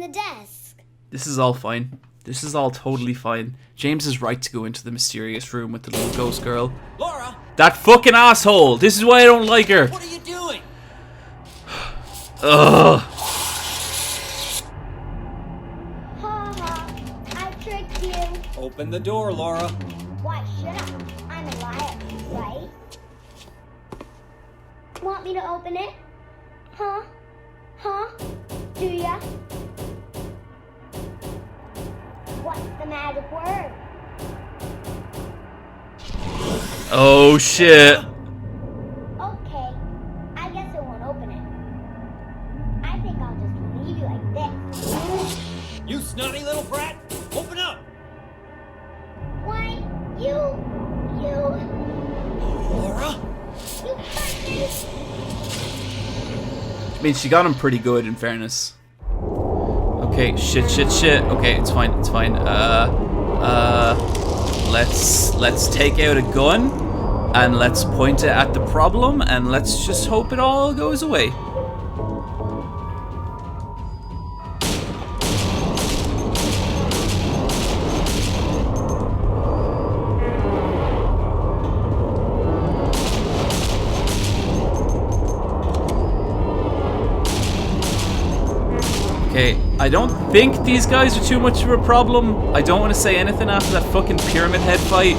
the desk. This is all fine. This is all totally fine. James is right to go into the mysterious room with the little ghost girl. Laura! That fucking asshole! This is why I don't like her! What are you doing? Ugh! Ha ha, I tricked you. Open the door, Laura. Why should I? I'm a liar, right? Want me to open it? Huh? Huh? Do ya? What's the magic word? Oh shit! Okay, I guess it won't open it. I think I'll just leave you like this. You snotty little brat! Open up! Why, you, Laura? you hurt me. I mean, she got him pretty good, in fairness. Okay, shit. Okay, it's fine. Let's take out a gun, and let's point it at the problem, and let's just hope it all goes away. Okay, I don't think these guys are too much of a problem. I don't want to say anything after that fucking pyramid head fight.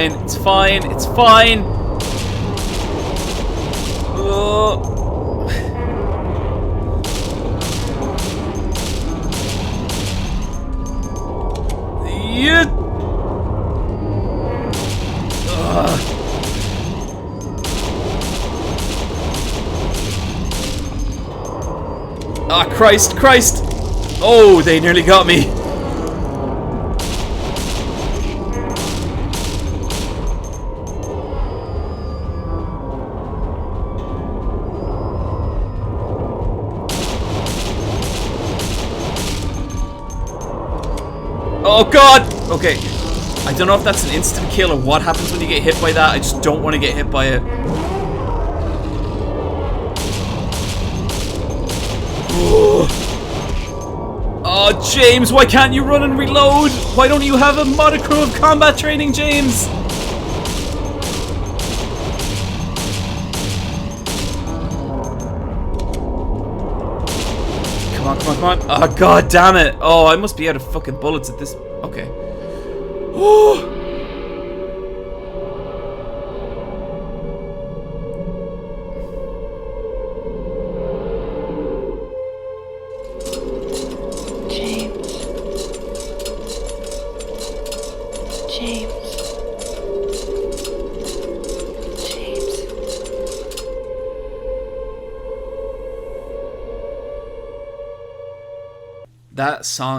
It's fine. Yeah. Ah, Christ. Oh, they nearly got me. Oh god! Okay. I don't know if that's an instant kill or what happens when you get hit by that. I just don't want to get hit by it. Oh, James, why can't you run and reload? Why don't you have a modicum of combat training, James? Come on. Oh, god damn it. Oh, I must be out of fucking bullets at this. Okay. Oh.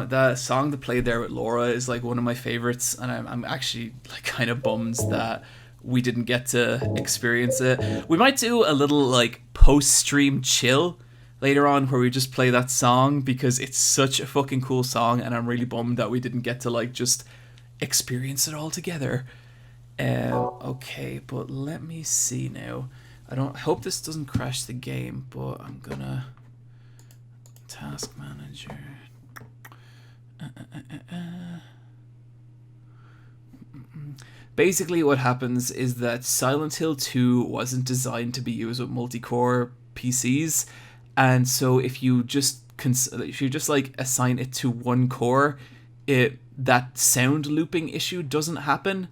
That song that played there with Laura is like one of my favorites, and I'm actually like kind of bummed that we didn't get to experience it. We might do a little like post-stream chill later on where we just play that song because it's such a fucking cool song, and I'm really bummed that we didn't get to like just experience it all together. Okay, but let me see now. I hope this doesn't crash the game, but I'm gonna task manager. Basically what happens is that Silent Hill 2 wasn't designed to be used with multi-core PCs, and so if you just like assign it to one core, that sound looping issue doesn't happen.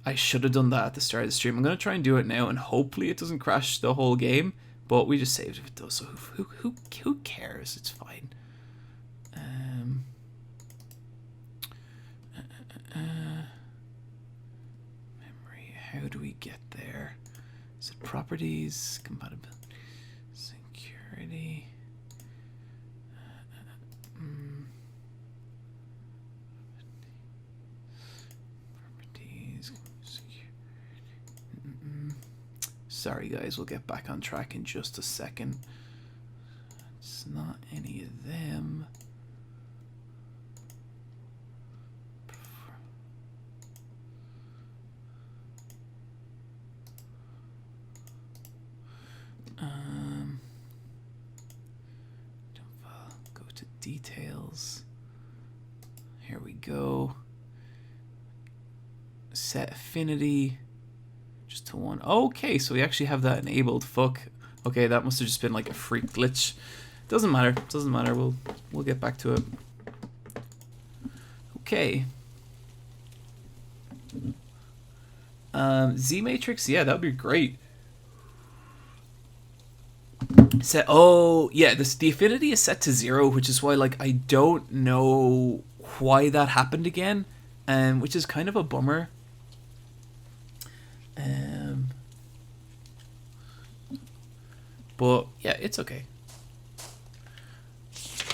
I should have done that at the start of the stream. I'm going to try and do it now, and hopefully it doesn't crash the whole game, but we just saved if it does, so who cares? It's fine. Memory, how do we get there? Is it properties, compatibility, security? Properties, security. Sorry guys, we'll get back on track in just a second. It's not any of them. details. Here we go. Set affinity just to 1. Okay, so we actually have that enabled. Fuck. Okay, that must have just been like a freak glitch. Doesn't matter. Doesn't matter. We'll get back to it. Okay. Z Matrix, yeah, that'd be great. Set. Oh, yeah. The affinity is set to 0, which is why like I don't know why that happened again, which is kind of a bummer. But yeah, it's okay.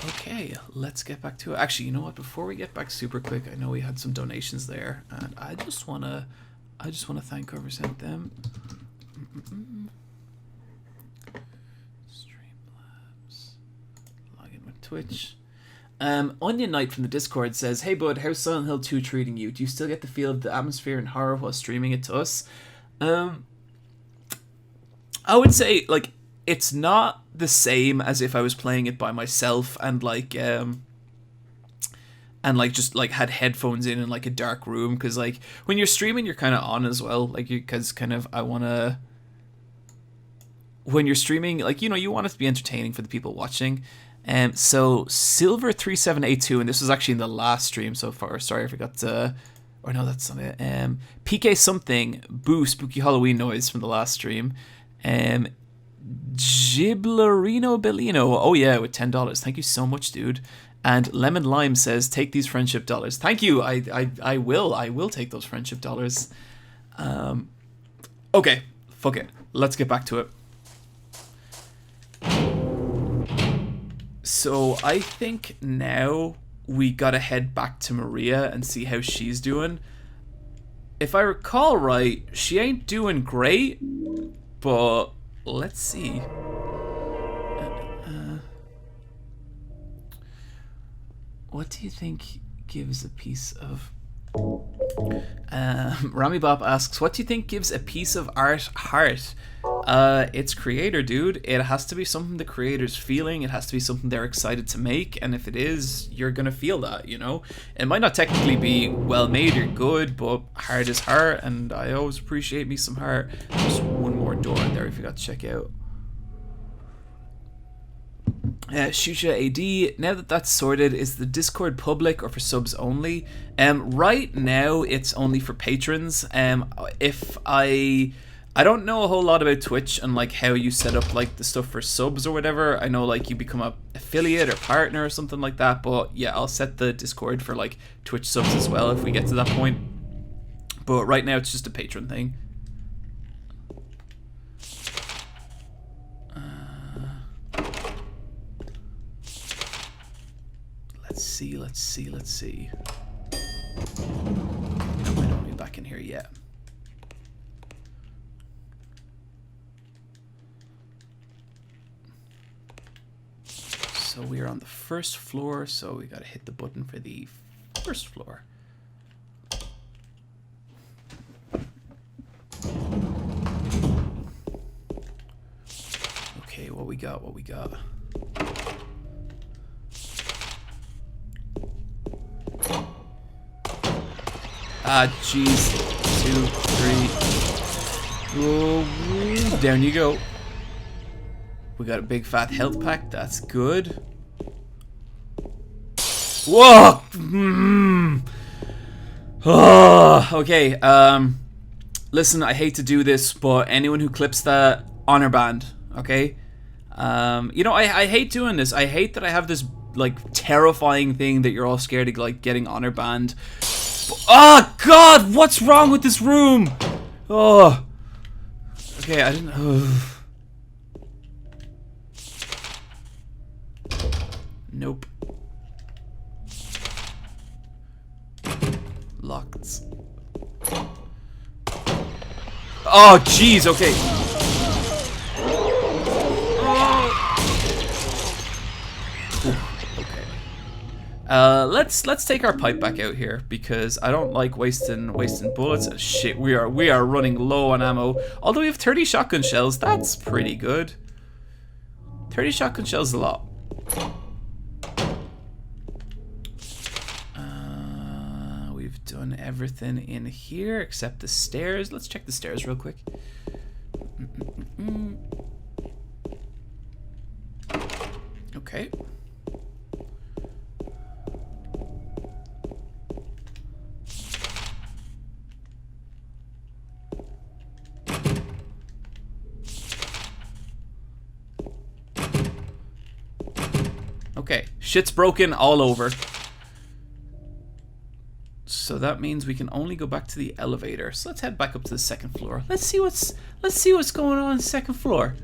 Okay, let's get back to it. Actually, you know what? Before we get back super quick, I know we had some donations there, and I just wanna thank whoever sent them. Streamlabs. Log in with Twitch. Onion Knight from the Discord says, "Hey bud, how's Silent Hill 2 treating you? Do you still get the feel of the atmosphere and horror while streaming it to us?" I would say like it's not the same as if I was playing it by myself and like just like had headphones in like a dark room, because like when you're streaming you're kind of on as well, like because kind of when you're streaming, like, you know, you want it to be entertaining for the people watching. So Silver3782, and this was actually in the last stream so far. Sorry, I forgot to. Or no, that's not it. PK something. Boo, spooky Halloween noise from the last stream. Giblerino Bellino. Oh yeah, with $10. Thank you so much, dude. And Lemon Lime says, "Take these friendship dollars." Thank you. I will take those friendship dollars. Okay, fuck it. Let's get back to it. So I think now we gotta head back to Maria and see how she's doing. If I recall right, she ain't doing great, but let's see. What do you think gives a piece of... Rami Bop asks, what do you think gives a piece of art heart? It's creator, dude. It has to be something the creator's feeling. It has to be something they're excited to make, and if it is, you're gonna feel that, you know? It might not technically be well made or good, but heart is heart, and I always appreciate me some heart. Just one more door in there if you got to check out. Shusha AD, now that that's sorted, is the Discord public or for subs only? Right now it's only for patrons. If I don't know a whole lot about Twitch and like how you set up like the stuff for subs or whatever. I know like you become a affiliate or partner or something like that, but yeah, I'll set the Discord for like Twitch subs as well if we get to that point. But right now it's just a patron thing. Let's see. No, I don't be back in here yet. So we are on the first floor, so we gotta hit the button for the first floor. Okay, what we got? Ah, jeez. 2, 3. Oh, down you go. We got a big fat health pack. That's good. Whoa! Oh, okay. Listen, I hate to do this, but anyone who clips that, honor band. Okay. You know, I hate doing this. I hate that I have this like terrifying thing that you're all scared of like getting honor banned. Oh God! What's wrong with this room? Oh. Okay, I didn't. Nope. Locked. Oh, jeez. Okay. Let's take our pipe back out here because I don't like wasting bullets. Shit, we are running low on ammo. Although we have 30 shotgun shells, that's pretty good. 30 shotgun shells is a lot. done everything in here except the stairs. Let's check the stairs real quick. Okay. Okay, shit's broken all over. So that means we can only go back to the elevator. So let's head back up to the second floor. Let's see what's going on the second floor.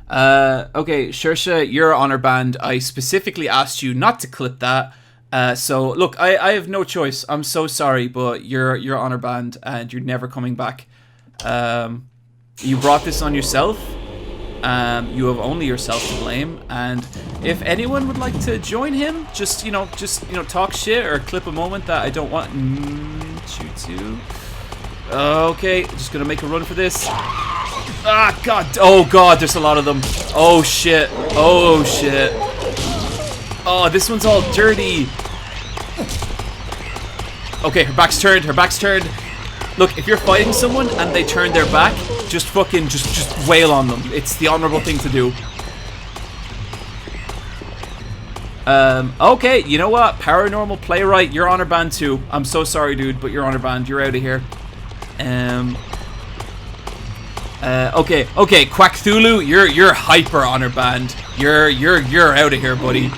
Okay, Shersha, you're honor band. I specifically asked you not to clip that. So look, I have no choice. I'm so sorry, but you're honor band and you're never coming back. You brought this on yourself. You have only yourself to blame. And if anyone would like to join him, just talk shit or clip a moment that I don't want you to. Okay, just gonna make a run for this. Ah, God. Oh, God, there's a lot of them. Oh, shit. Oh, shit. Oh, this one's all dirty. Okay, her back's turned. Her back's turned. Look, if you're fighting someone and they turn their back, just fucking, just wail on them. It's the honorable thing to do. Okay, you know what? Paranormal Playwright, you're honor band too. I'm so sorry, dude, but you're honor band. You're out of here. Okay, Quackthulu, you're hyper honor band. You're out of here, buddy.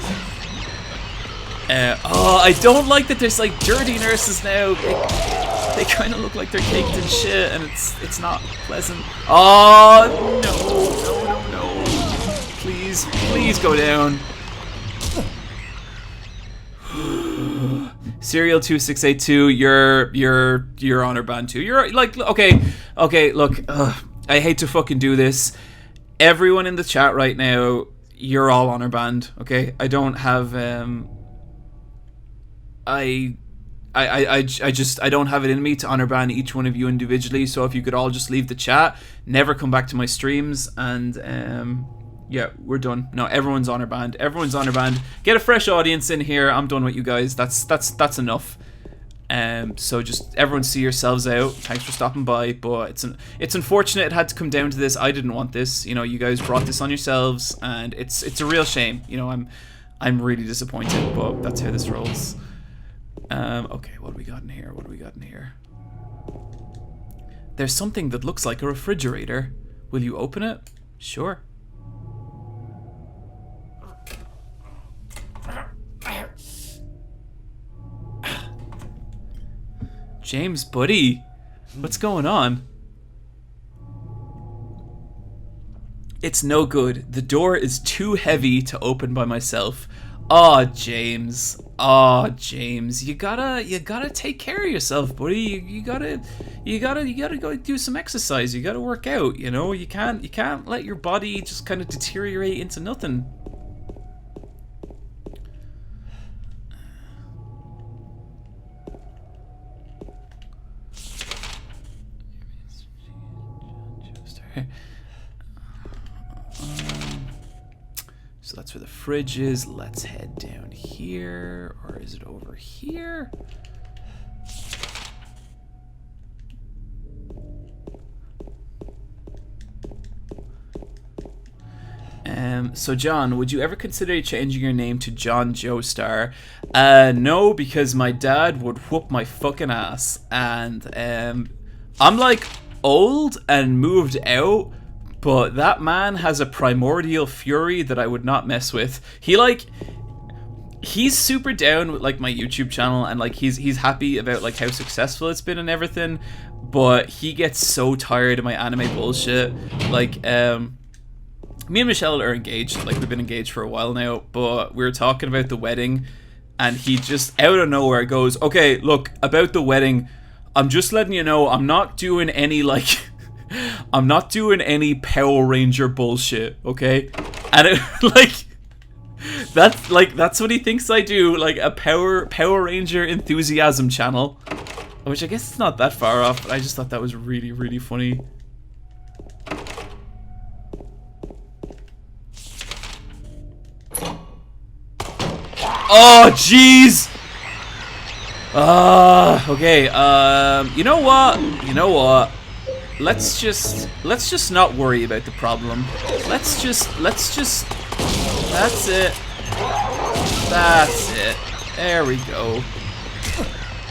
Oh, I don't like that there's like dirty nurses now. They kind of look like they're caked in shit, and it's not pleasant. Oh no! Please go down. Serial 2682, you're honor band too. You're like okay. Look, I hate to fucking do this. Everyone in the chat right now, you're all honor band. Okay, I don't have I don't have it in me to honor ban each one of you individually, so if you could all just leave the chat, never come back to my streams, and yeah, we're done. No, everyone's honor banned. Everyone's honor banned. Get a fresh audience in here. I'm done with you guys. That's enough. So just everyone see yourselves out. Thanks for stopping by, but it's unfortunate it had to come down to this. I didn't want this. You know, you guys brought this on yourselves, and it's a real shame. You know, I'm really disappointed, but that's how this rolls. Okay, what do we got in here? What do we got in here? There's something that looks like a refrigerator. Will you open it? Sure. James, buddy, what's going on? It's no good. The door is too heavy to open by myself. Aw, James. Aw, James. You gotta take care of yourself, buddy. You gotta go do some exercise. You gotta work out. You know, you can't let your body just kind of deteriorate into nothing. So that's where the fridge is. Let's head down here. Or is it over here? So John, would you ever consider changing your name to John Joestar? No, because my dad would whoop my fucking ass. And I'm like old and moved out, but that man has a primordial fury that I would not mess with. He's super down with like my YouTube channel, and like he's happy about like how successful it's been and everything, but he gets so tired of my anime bullshit. Like me and Michelle are engaged, like we've been engaged for a while now, but we were talking about the wedding, and he just out of nowhere goes, okay, look, about the wedding, I'm just letting you know I'm not doing any like I'm not doing any Power Ranger bullshit, okay? And it, that's what he thinks I do, like a Power Ranger enthusiasm channel, which I guess it's not that far off, but I just thought that was really, really funny. Oh, jeez! Okay, you know what? You know what? Let's just not worry about the problem. Let's just, that's it. That's it. There we go.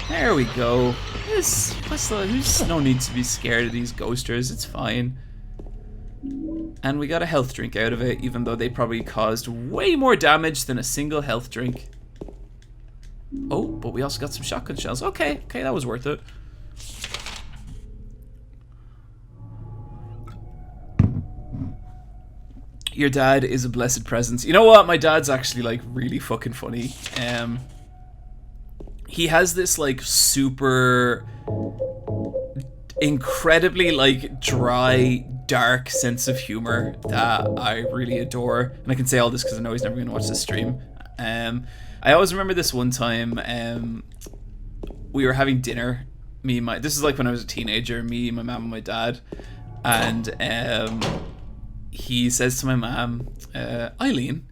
There we go. There's no need to be scared of these ghosters, it's fine. And we got a health drink out of it, even though they probably caused way more damage than a single health drink. Oh, but we also got some shotgun shells. Okay, that was worth it. Your dad is a blessed presence. You know what? My dad's actually like really fucking funny. He has this like super incredibly like dry, dark sense of humor that I really adore. And I can say all this because I know he's never going to watch this stream. I always remember this one time we were having dinner. This is like when I was a teenager, me, my mom, and my dad. And he says to my mom, Eileen,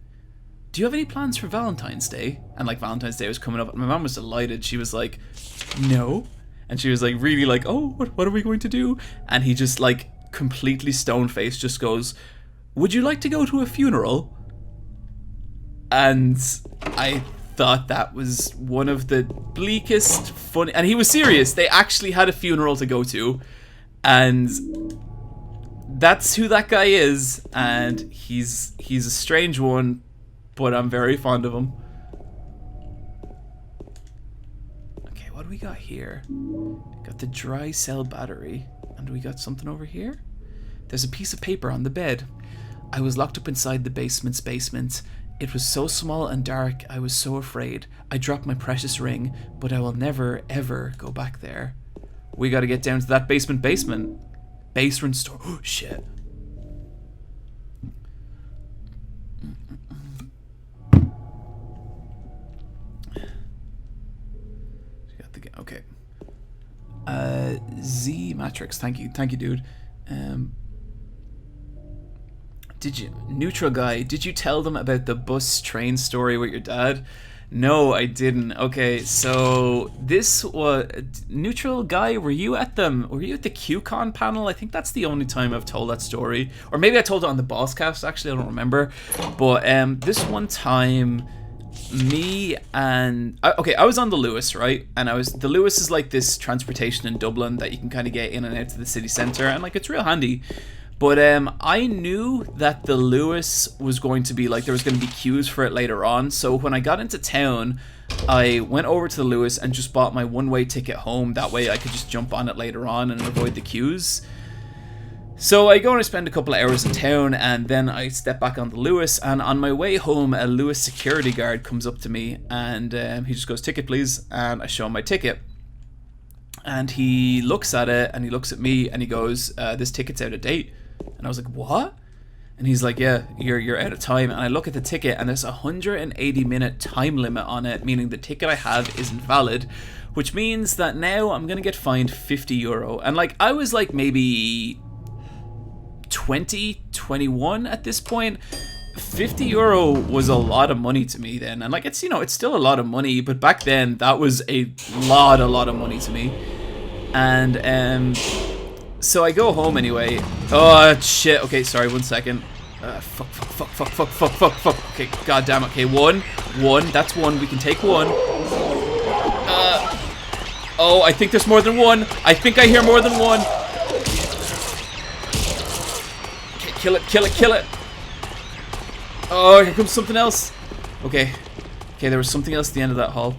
do you have any plans for Valentine's Day? And like Valentine's Day was coming up, and my mom was delighted. She was like, no. And she was like really like, oh, what are we going to do? And he just like completely stone-faced just goes, would you like to go to a funeral? And I thought that was one of the bleakest, funny, and he was serious. They actually had a funeral to go to, and that's who that guy is. And he's a strange one, but I'm very fond of him. Okay, what do we got here? Got the dry cell battery, and we got something over here. There's a piece of paper on the bed. I was locked up inside the basement's basement. It was so small and dark, I was so afraid. I dropped my precious ring, but I will never, ever go back there. We gotta get down to that basement. Basement store. Oh, shit. Okay. Z Matrix, thank you, dude. Neutral guy, did you tell them about the bus train story with your dad? No, I didn't. Okay, so this was Neutral guy. Were you at the QCon panel? I think that's the only time I've told that story, or maybe I told it on the Bosscast. Actually, I don't remember. But this one time, me and I was on the Luas, right? And the Luas is like this transportation in Dublin that you can kind of get in and out to the city centre, and like it's real handy. But I knew that the Luas was going to be like, there was going to be queues for it later on. So when I got into town, I went over to the Luas and just bought my one-way ticket home. That way I could just jump on it later on and avoid the queues. So I go and I spend a couple of hours in town, and then I step back on the Luas, and on my way home, a Luas security guard comes up to me, and he just goes, ticket please, and I show him my ticket. And he looks at it, and he looks at me, and he goes, this ticket's out of date. And I was like, what? And he's like, yeah, you're out of time. And I look at the ticket, and there's a 180-minute time limit on it, meaning the ticket I have isn't valid, which means that now I'm gonna get fined €50. And like, I was like maybe 21 at this point. €50 was a lot of money to me then, and like it's still a lot of money, but back then that was a lot of money to me. And so I go home anyway. Oh shit, okay, sorry, 1 second. Fuck. Okay, god damn it. Okay, one, that's one. We can take one. Oh, I think there's more than one. I think I hear more than one. Okay, kill it. Oh, here comes something else. Okay, there was something else at the end of that hall.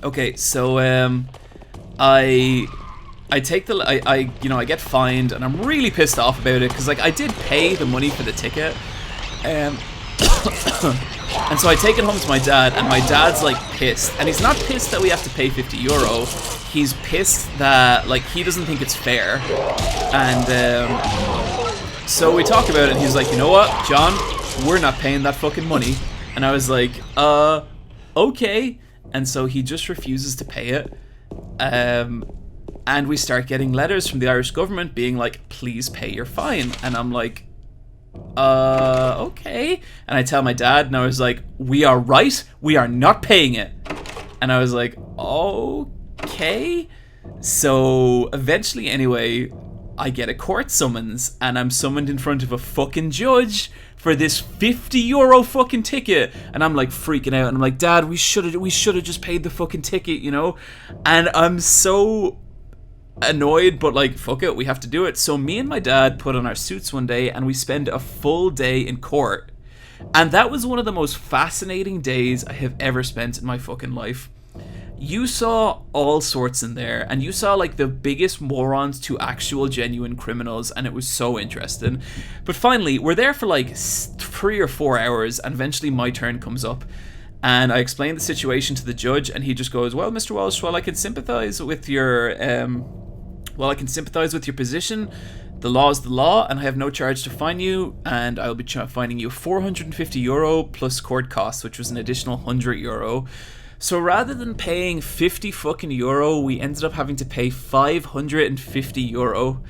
Okay, so I take the I get fined, and I'm really pissed off about it because like I did pay the money for the ticket, and so I take it home to my dad, and my dad's like pissed, and he's not pissed that we have to pay €50. He's pissed that like he doesn't think it's fair, and so we talk about it, and he's like, you know what, John, we're not paying that fucking money. And I was like, okay. And so he just refuses to pay it. And we start getting letters from the Irish government being like, please pay your fine. And I'm like, Okay. And I tell my dad, and I was like, we are right, we are not paying it. And I was like, okay. So eventually, anyway, I get a court summons, and I'm summoned in front of a fucking judge for this €50 fucking ticket. And I'm like freaking out, and I'm like, Dad, we should have just paid the fucking ticket, you know? And I'm so annoyed, but like, fuck it, we have to do it. So me and my dad put on our suits one day, and we spend a full day in court. And that was one of the most fascinating days I have ever spent in my fucking life. You saw all sorts in there, and you saw like the biggest morons to actual genuine criminals, and it was so interesting. But finally, we're there for like 3 or 4 hours, and eventually my turn comes up. And I explained the situation to the judge, and he just goes, well, Mr. Walsh, while I can sympathize with your position, the law is the law, and I have no charge to fine you, and I'll be fining you €450 plus court costs, which was an additional €100. So rather than paying 50 fucking euro, we ended up having to pay €550.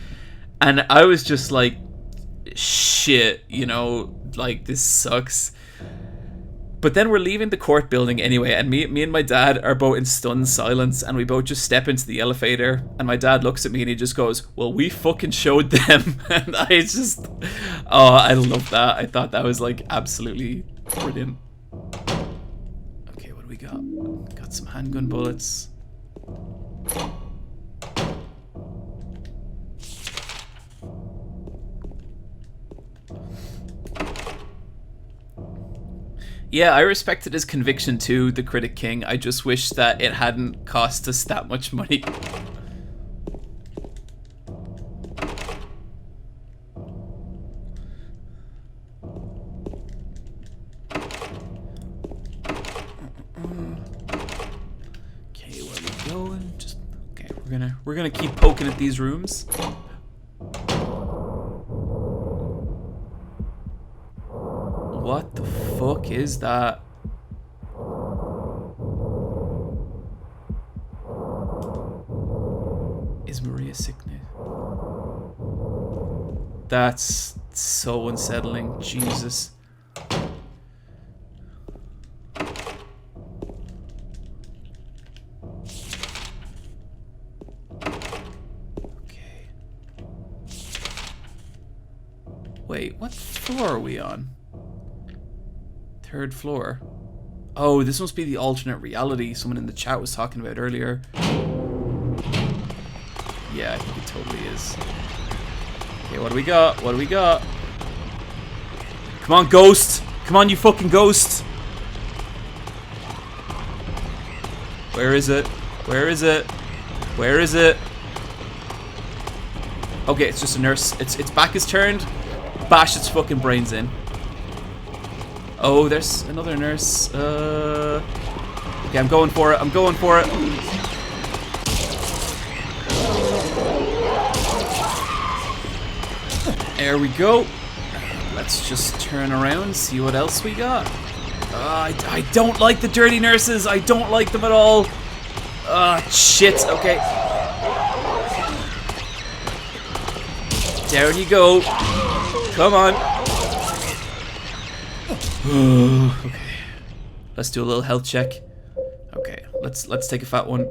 And I was just like, shit, you know, like, this sucks. But then we're leaving the court building anyway, and me and my dad are both in stunned silence, and we both just step into the elevator, and my dad looks at me and he just goes, well, we fucking showed them. And I just, oh, I love that. I thought that was like absolutely brilliant. Okay, what do we got? Got some handgun bullets. Yeah, I respected his conviction too, the Critic King. I just wish that it hadn't cost us that much money. Okay, where are we going? Just okay, we're gonna keep poking at these rooms. What the fuck is that? Is Maria sick now? That's so unsettling. Jesus. Okay. Wait, what floor are we on? 3rd floor. Oh, this must be the alternate reality someone in the chat was talking about earlier. Yeah, I think it totally is. Okay, what do we got? What do we got? Come on, ghost! Come on, you fucking ghost! Where is it? Where is it? Where is it? Okay, it's just a nurse. Its back is turned. Bash its fucking brains in. Oh, there's another nurse. Okay, I'm going for it. I'm going for it. There we go. Let's just turn around, see what else we got. I don't like the dirty nurses. I don't like them at all. Shit. Okay. Down you go. Come on. Okay. Let's do a little health check. Okay, let's take a fat one.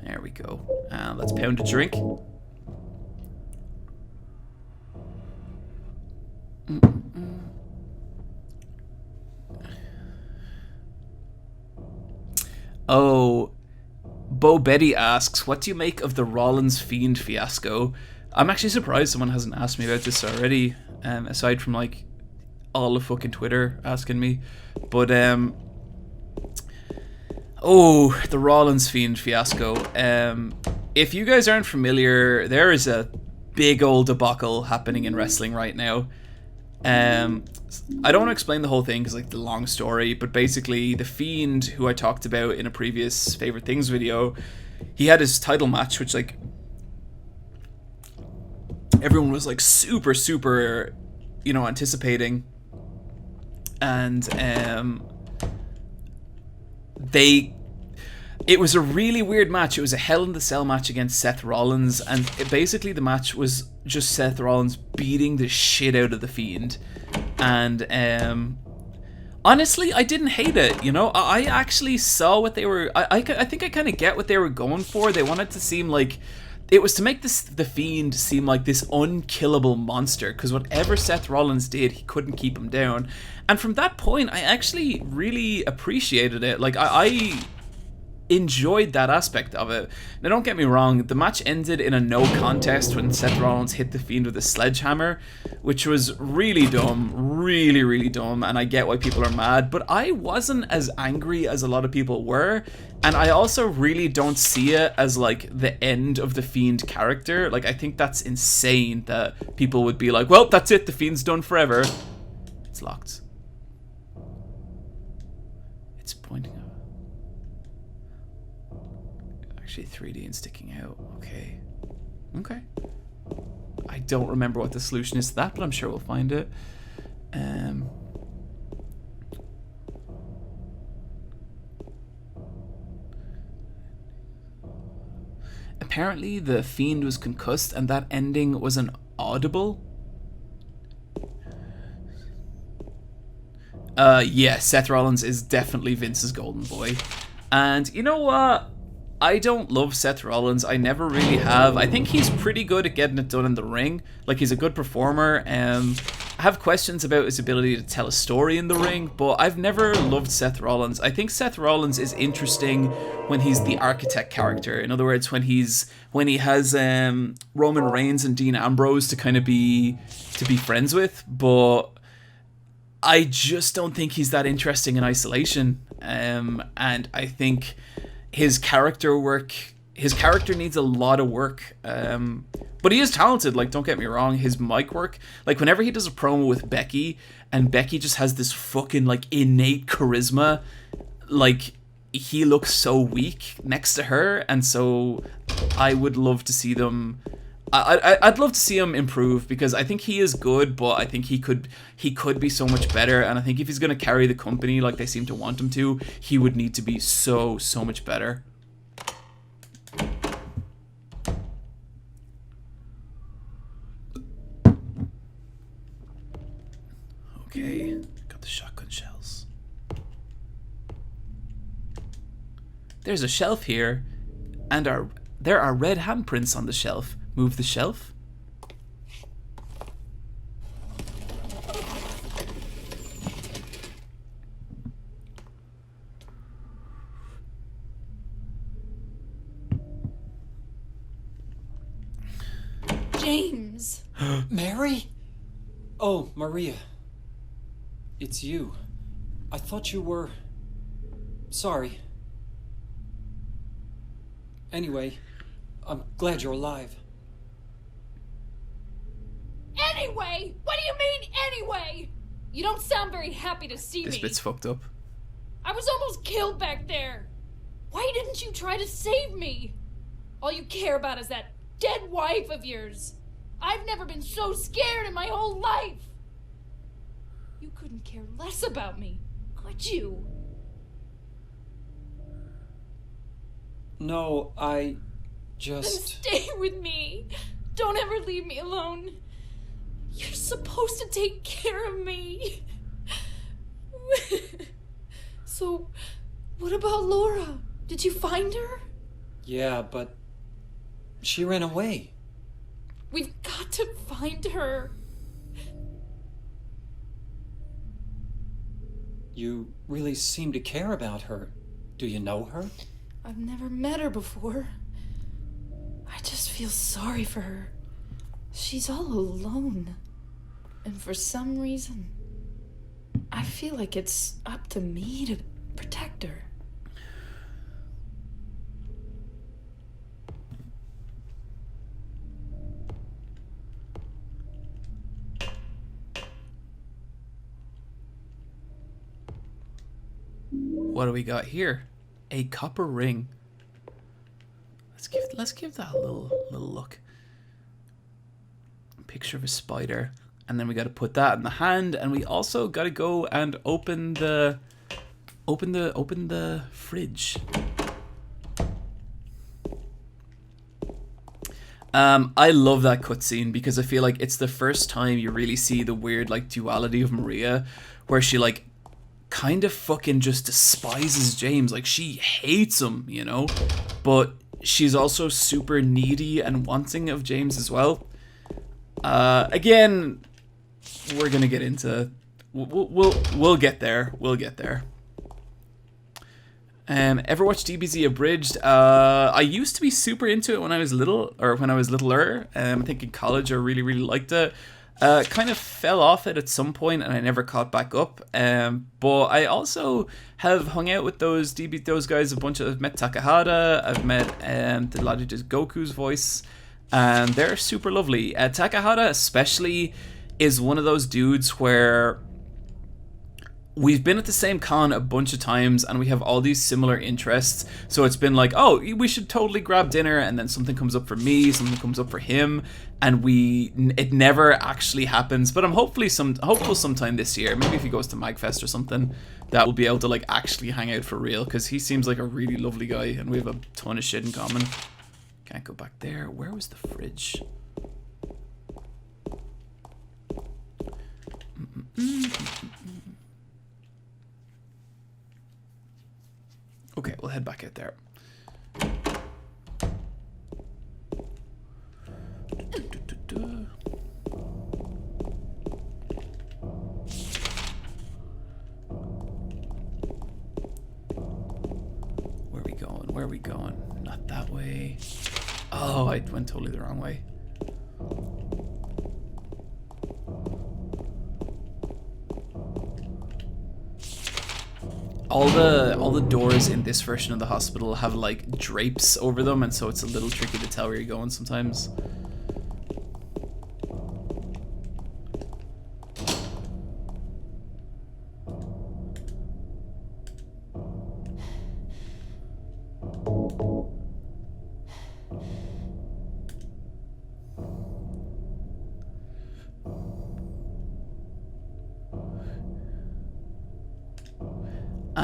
There we go. And let's pound a drink. Oh, Bo Betty asks, what do you make of the Rollins Fiend fiasco? I'm actually surprised someone hasn't asked me about this already, aside from like all of fucking Twitter asking me. But oh, the Rollins Fiend fiasco. If you guys aren't familiar, there is a big old debacle happening in wrestling right now. I don't want to explain the whole thing because like the long story, but basically the Fiend, who I talked about in a previous Favorite Things video, he had his title match, which like everyone was like super, you know, anticipating. And It was a really weird match. It was a Hell in the Cell match against Seth Rollins, and basically the match was just Seth Rollins beating the shit out of The Fiend. And honestly, I didn't hate it. You know, I actually saw what they were. I think I kind of get what they were going for. They wanted to seem like it was to make The Fiend seem like this unkillable monster, because whatever Seth Rollins did, he couldn't keep him down. And from that point, I actually really appreciated it. Like I enjoyed that aspect of it. Now don't get me wrong, the match ended in a no contest when Seth Rollins hit The Fiend with a sledgehammer, which was really dumb, really dumb, and I get why people are mad, but I wasn't as angry as a lot of people were, and I also really don't see it as like the end of The Fiend character. Like, I think that's insane that people would be like, well, that's it, The Fiend's done forever. It's locked. It's pointing out. Actually 3D and sticking out. Okay. I don't remember what the solution is to that, but I'm sure we'll find it. Apparently the Fiend was concussed and that ending was an audible. Yeah, Seth Rollins is definitely Vince's golden boy. And you know what? I don't love Seth Rollins. I never really have. I think he's pretty good at getting it done in the ring. Like, he's a good performer. I have questions about his ability to tell a story in the ring, but I've never loved Seth Rollins. I think Seth Rollins is interesting when he's the architect character. In other words, when he has Roman Reigns and Dean Ambrose to kind of be friends with, but I just don't think he's that interesting in isolation. And I think his character needs a lot of work, but he is talented. Like, don't get me wrong, his mic work, like whenever he does a promo with Becky and Becky just has this fucking like innate charisma, like he looks so weak next to her, and so I would love to see them. I'd love to see him improve, because I think he is good, but I think he could be so much better, and I think if he's going to carry the company like they seem to want him to, he would need to be so much better. Okay, got the shotgun shells. There's a shelf here, and there are red handprints on the shelf. Move the shelf. James. Mary? Oh, Maria. It's you. I thought you were... Sorry. Anyway, I'm glad you're alive. Anyway? What do you mean, anyway? You don't sound very happy to see This me. bit's fucked up. I was almost killed back there. Why didn't you try to save me? All you care about is that dead wife of yours. I've never been so scared in my whole life. You couldn't care less about me, could you? No, I Then just... stay with me. Don't ever leave me alone. You're supposed to take care of me. So, what about Laura? Did you find her? Yeah, but... She ran away. We've got to find her. You really seem to care about her. Do you know her? I've never met her before. I just feel sorry for her. She's all alone. And for some reason, I feel like it's up to me to protect her. What do we got here? A copper ring. Let's give that a little look. Picture of a spider, and then we got to put that in the hand, and we also got to go and open the fridge. I love that cutscene because I feel like it's the first time you really see the weird like duality of Maria, where she like kind of fucking just despises James. Like she hates him, you know, but she's also super needy and wanting of James as well. Again, we're gonna get into. We'll get there. We'll get there. Ever watched DBZ Abridged? I used to be super into it when I was little, or when I was littler. I think in college I really, really liked it. Kind of fell off it at some point, and I never caught back up. But I also have hung out with those guys a bunch. I've met Takahata. I've met the lad who does Goku's voice, and they're super lovely. Takahata especially is one of those dudes where we've been at the same con a bunch of times and we have all these similar interests. So it's been like, oh, we should totally grab dinner, and then something comes up for me, something comes up for him, and it never actually happens. But I'm hopeful sometime this year, maybe if he goes to Magfest or something, that we'll be able to like actually hang out for real, because he seems like a really lovely guy and we have a ton of shit in common. Can't go back there. Where was the fridge? Okay, we'll head back out there. Where are we going? Where are we going? Not that way. Oh, I went totally the wrong way. All the doors in this version of the hospital have like drapes over them, and so it's a little tricky to tell where you're going sometimes.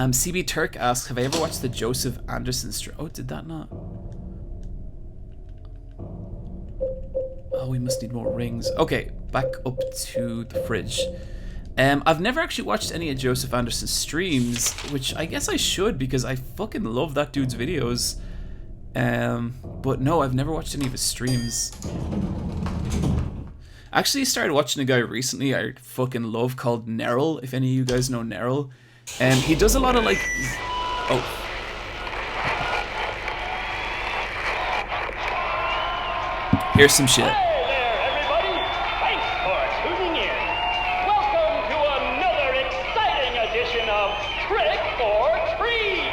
CB Turk asks, have I ever watched the Joseph Anderson stream? Oh, did that not? Oh, we must need more rings. Okay, back up to the fridge. I've never actually watched any of Joseph Anderson's streams, which I guess I should, because I fucking love that dude's videos. But no, I've never watched any of his streams. Actually started watching a guy recently I fucking love called Nerl, if any of you guys know Nerl. He does a lot of like... Oh. Here's some shit. Hey there, everybody! Thanks for tuning in. Welcome to another exciting edition of Trick or Treat.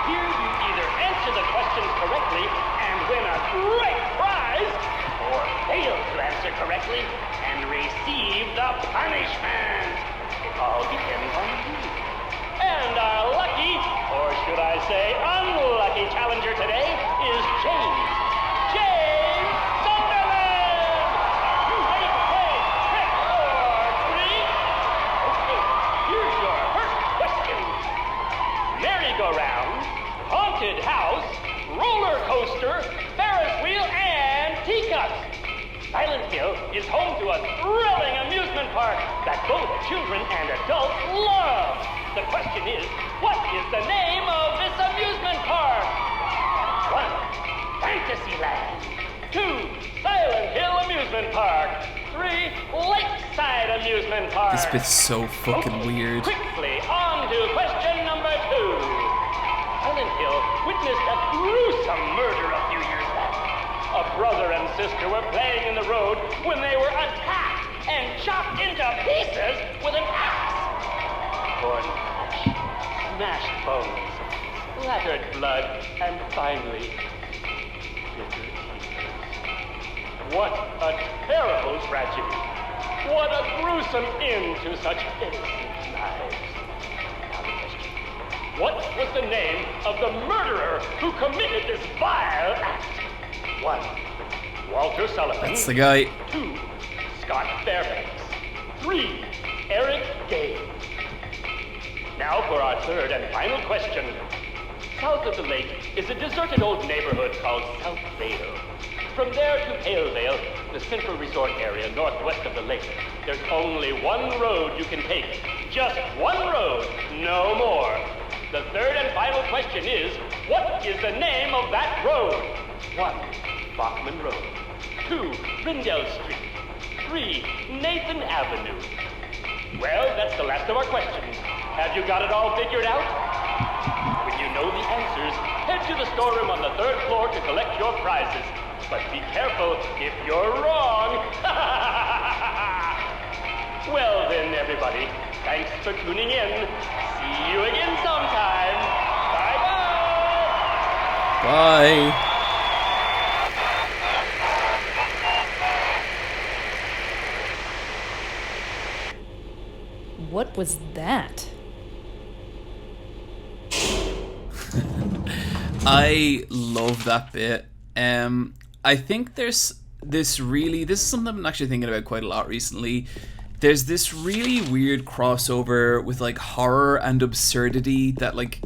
Here you either answer the questions correctly and win a great prize, or fail to answer correctly and receive the punishment. It all depends on you. And our lucky, or should I say unlucky challenger today is James. James Sunderland! You ready to play Trick or Treat? Okay, here's your first question. Merry-go-round, haunted house, roller coaster, Ferris wheel, and teacups. Silent Hill is home to a thrilling amusement park that both children and adults love. The question is, what is the name of this amusement park? 1. Fantasyland. 2. Silent Hill Amusement Park. 3. Lakeside Amusement Park. This bit's so fucking weird. Quickly, on to question number 2. Silent Hill witnessed a gruesome murder a few years back. A brother and sister were playing in the road when they were attacked and chopped into pieces with an axe. Torn flesh, smashed bones, splattered blood, and finally, bitter tears. What a terrible tragedy. What a gruesome end to such innocent lives. Now the question. What was the name of the murderer who committed this vile act? 1. Walter Sullivan. That's the guy. 2. Scott Fairbanks. 3. Eric Gage. Now for our third and final question. South of the lake is a deserted old neighborhood called South Vale. From there to Palevale, the central resort area northwest of the lake, there's only one road you can take. Just one road, no more. The third and final question is, what is the name of that road? 1. Bachman Road. 2. Rindell Street. 3. Nathan Avenue. Well, that's the last of our questions. Have you got it all figured out? When you know the answers, head to the storeroom on the 3rd floor to collect your prizes. But be careful if you're wrong. Well then, everybody, thanks for tuning in. See you again sometime. Bye-bye. Bye. What was that? I love that bit. I think there's this is something I've been actually thinking about quite a lot recently. There's this really weird crossover with like horror and absurdity that like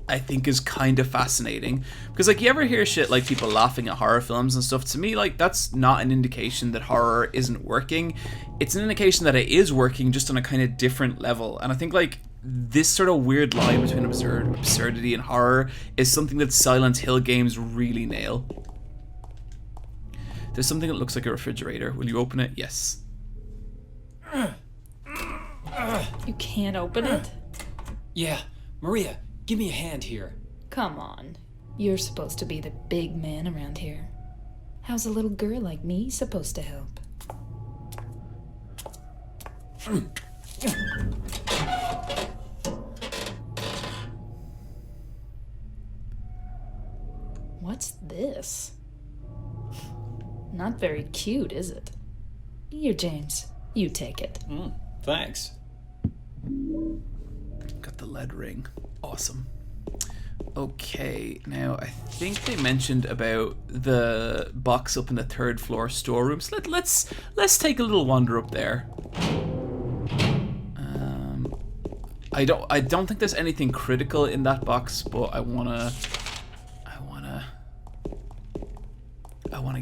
I think is kind of fascinating, because like you ever hear shit like people laughing at horror films and stuff. To me, like that's not an indication that horror isn't working. It's an indication that it is working, just on a kind of different level. And I think like this sort of weird line between absurdity and horror is something that Silent Hill games really nail. There's something that looks like a refrigerator. Will you open it? Yes. You can't open it? Yeah, Maria, give me a hand here. Come on. You're supposed to be the big man around here. How's a little girl like me supposed to help? What's this? Not very cute, is it? Here, James. You take it. Thanks. Got the lead ring. Awesome. Okay, now I think they mentioned about the box up in the 3rd floor storeroom. So let's take a little wander up there. I don't think there's anything critical in that box, but I wanna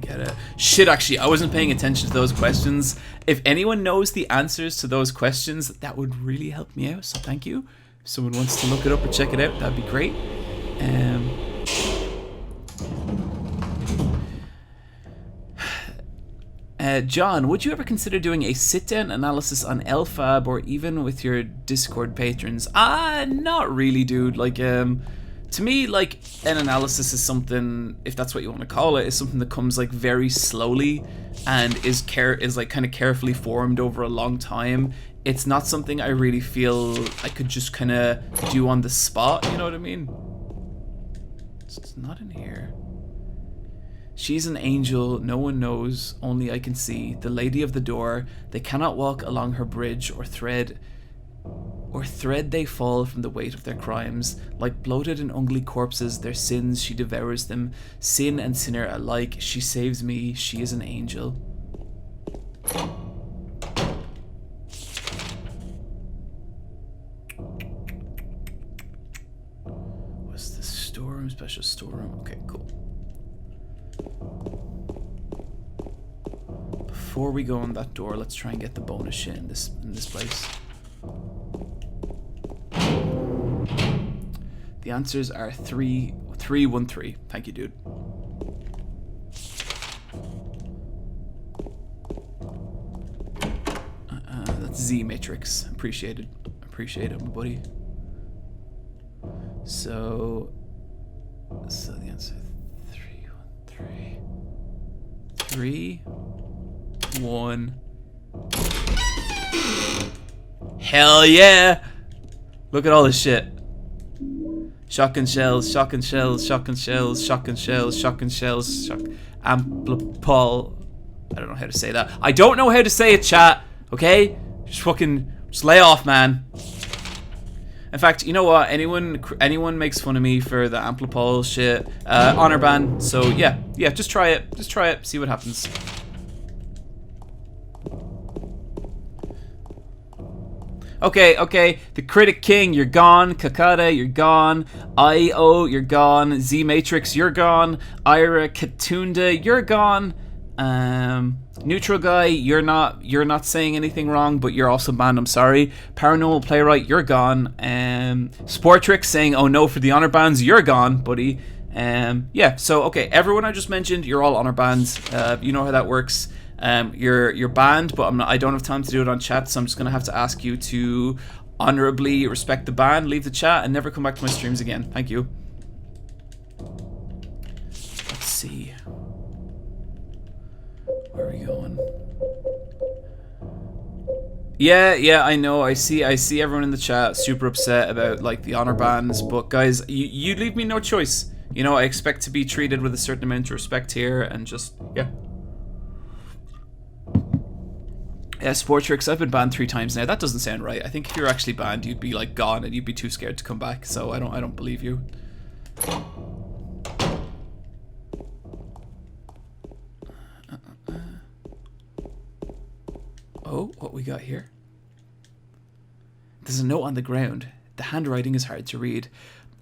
get it. Shit, actually, I wasn't paying attention to those questions. If anyone knows the answers to those questions, that would really help me out, so thank you. If someone wants to look it up or check it out, that'd be great. John, would you ever consider doing a sit-down analysis on LFAB, or even with your Discord patrons? Not really, dude. Like, to me, like, an analysis is something, if that's what you want to call it, is something that comes like very slowly and is like kind of carefully formed over a long time. It's not something I really feel I could just kind of do on the spot, you know what I mean? It's not in here. She's an angel, no one knows, only I can see. The lady of the door, they cannot walk along her bridge, or thread they fall from the weight of their crimes. Like bloated and ugly corpses, their sins, she devours them. Sin and sinner alike, she saves me, she is an angel. What's the storeroom? Special storeroom. Okay, cool. Before we go in that door, let's try and get the bonus shit in this place. The answers are 313. Thank you, dude. That's Z Matrix. Appreciate it, my buddy. So the answer 313. 3 1. Hell yeah! Look at all this shit. Shotgun shells, shotgun shells, shotgun shells, shotgun shells, shotgun shells, amplipol. I don't know how to say that. I don't know how to say it, chat. Okay? Just lay off, man. In fact, you know what? Anyone makes fun of me for the amplipol shit. Honor ban. So yeah, just try it. Just try it. See what happens. Okay. The Critic King, you're gone. Kakada, you're gone. IO, you're gone. Z Matrix, you're gone. Ira Katunda, you're gone. Neutral Guy, you're not saying anything wrong, but you're also banned. I'm sorry. Paranormal Playwright, you're gone. Sportrix saying, "Oh no" for the honor bands, you're gone, buddy. Yeah. So okay, everyone I just mentioned, you're all honor bands. You know how that works. You're banned, but I don't have time to do it on chat, so I'm just gonna have to ask you to honorably respect the ban, leave the chat, and never come back to my streams again. Thank you. Let's see. Where are we going? Yeah, I know. I see everyone in the chat super upset about like the honor bans, but guys, you leave me no choice. You know, I expect to be treated with a certain amount of respect here, and just yeah. Yeah, Sportrix, I've been banned 3 times now. That doesn't sound right. I think if you're actually banned, you'd be like gone and you'd be too scared to come back. So I don't believe you. Oh, what we got here? There's a note on the ground. The handwriting is hard to read.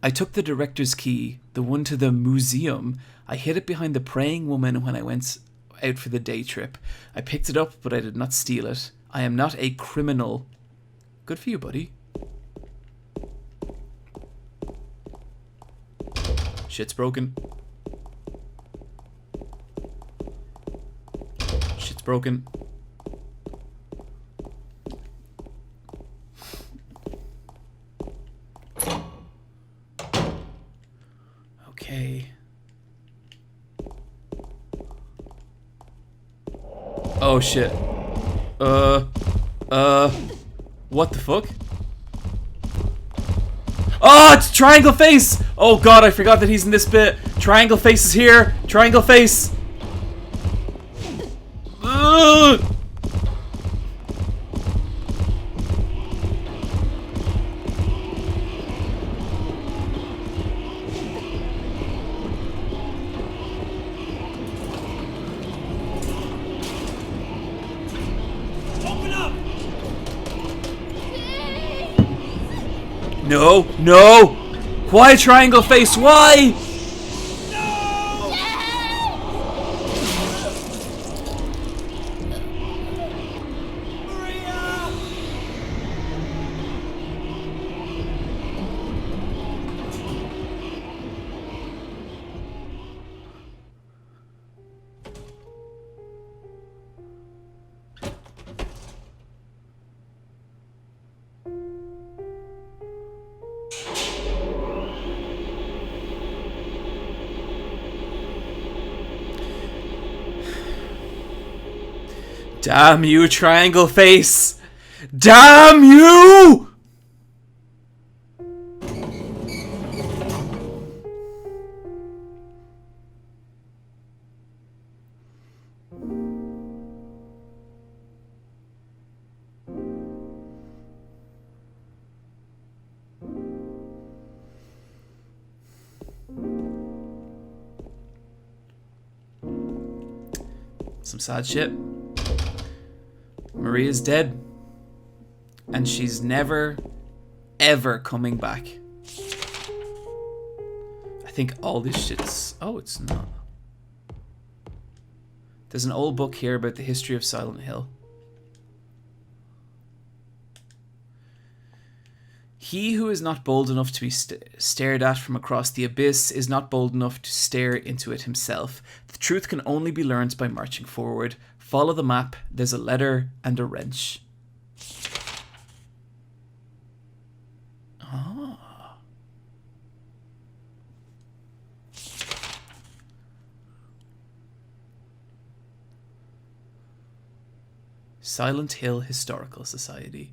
I took the director's key, the one to the museum. I hid it behind the praying woman when I went out for the day trip. I picked it up, but I did not steal it. I am not a criminal. Good for you, buddy. Shit's broken. Shit's broken. Okay. Oh shit. What the fuck? Oh, it's Triangle Face! Oh god, I forgot that he's in this bit. Triangle Face is here. Triangle Face. Ugh! No! Why Triangle Face? Why? Damn you, Triangle Face! Damn you! Some sad shit. Maria's dead. And she's never, ever coming back. I think all this shit's... Oh, it's not. There's an old book here about the history of Silent Hill. He who is not bold enough to be stared at from across the abyss is not bold enough to stare into it himself. The truth can only be learned by marching forward. Follow the map. There's a letter and a wrench. Ah. Silent Hill Historical Society.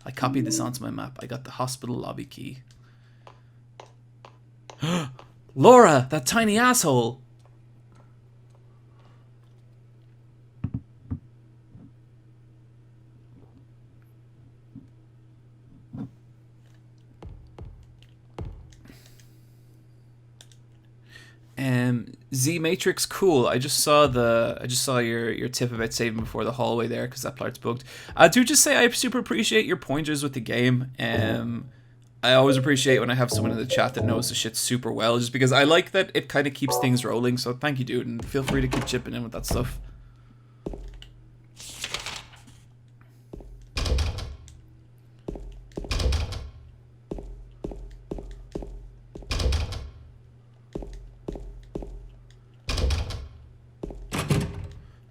I copied this onto my map. I got the hospital lobby key. Laura, that tiny asshole. Z Matrix, cool. I just saw your tip about saving before the hallway there because that part's bugged. Do just say I super appreciate your pointers with the game. I always appreciate when I have someone in the chat that knows the shit super well, just because I like that it kind of keeps things rolling. So thank you, dude, and feel free to keep chipping in with that stuff.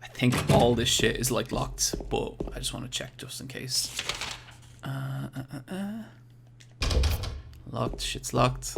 I think all this shit is like locked, but I just want to check just in case. Locked, shit's locked.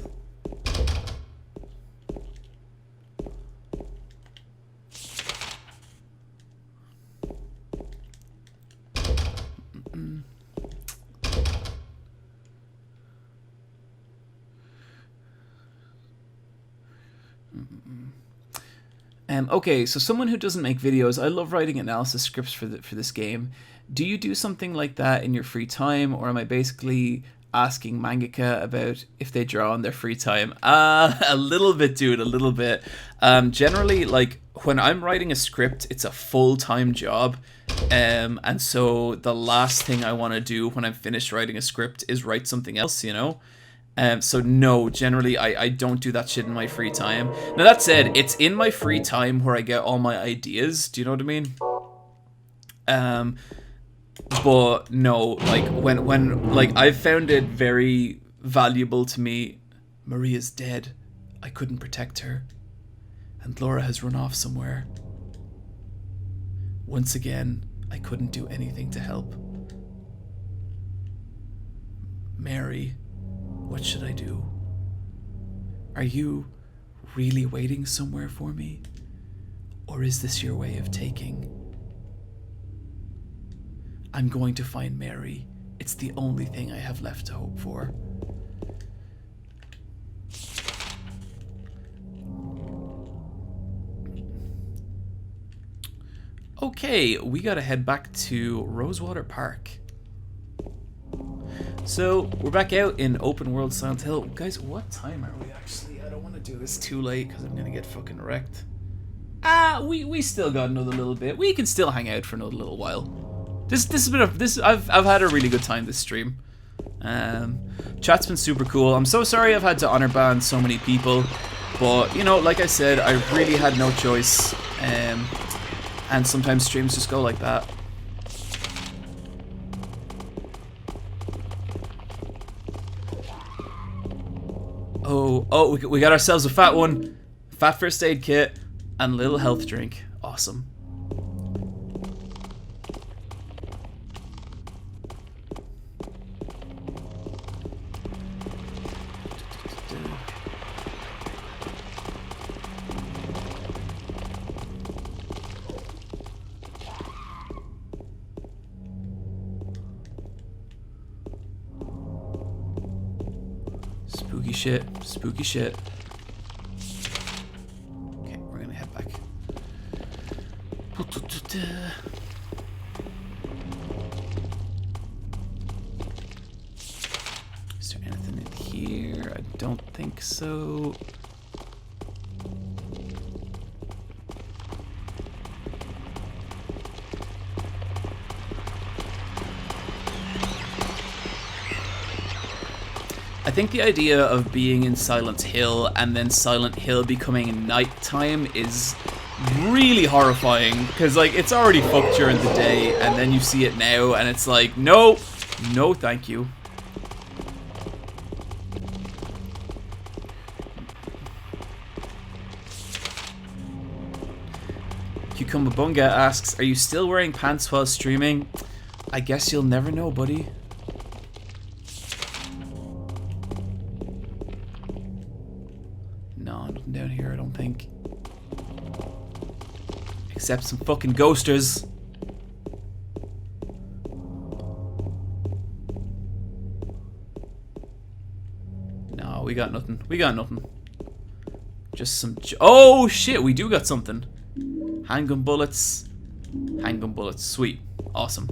Okay, so someone who doesn't make videos, I love writing analysis scripts for this game. Do you do something like that in your free time, or am I basically asking mangaka about if they draw in their free time? A little bit, dude, a little bit. Generally, like, when I'm writing a script, it's a full-time job, and so the last thing I want to do when I'm finished writing a script is write something else, you know? So no, generally I don't do that shit in my free time. Now that said, it's in my free time where I get all my ideas, do you know what I mean? But no, like when like I've found it very valuable to me. Maria's dead. I couldn't protect her. And Laura has run off somewhere. Once again, I couldn't do anything to help. Mary, what should I do? Are you really waiting somewhere for me? Or is this your way of taking? I'm going to find Mary. It's the only thing I have left to hope for. Okay, we gotta head back to Rosewater Park. So, we're back out in open world Silent Hill. Guys, what time are we actually? I don't want to do this too late because I'm gonna get fucking wrecked. We still got another little bit. We can still hang out for another little while. This has been I've had a really good time this stream. Chat's been super cool. I'm so sorry I've had to honor ban so many people, but you know, like I said, I really had no choice. And sometimes streams just go like that. Oh, we got ourselves a fat one. Fat first aid kit and a little health drink. Awesome. Spooky shit. Spooky shit. Okay, we're gonna head back. Is there anything in here? I don't think so. I think the idea of being in Silent Hill and then Silent Hill becoming nighttime is really horrifying, because like it's already fucked during the day and then you see it now and it's like, no, no thank you. Cucumba Bunga asks, are you still wearing pants while streaming? I guess you'll never know, buddy. No, nothing down here, I don't think. Except some fucking ghosters. No, we got nothing. We got nothing. Just some... Oh, shit, we do got something. Handgun bullets. Handgun bullets. Sweet. Awesome.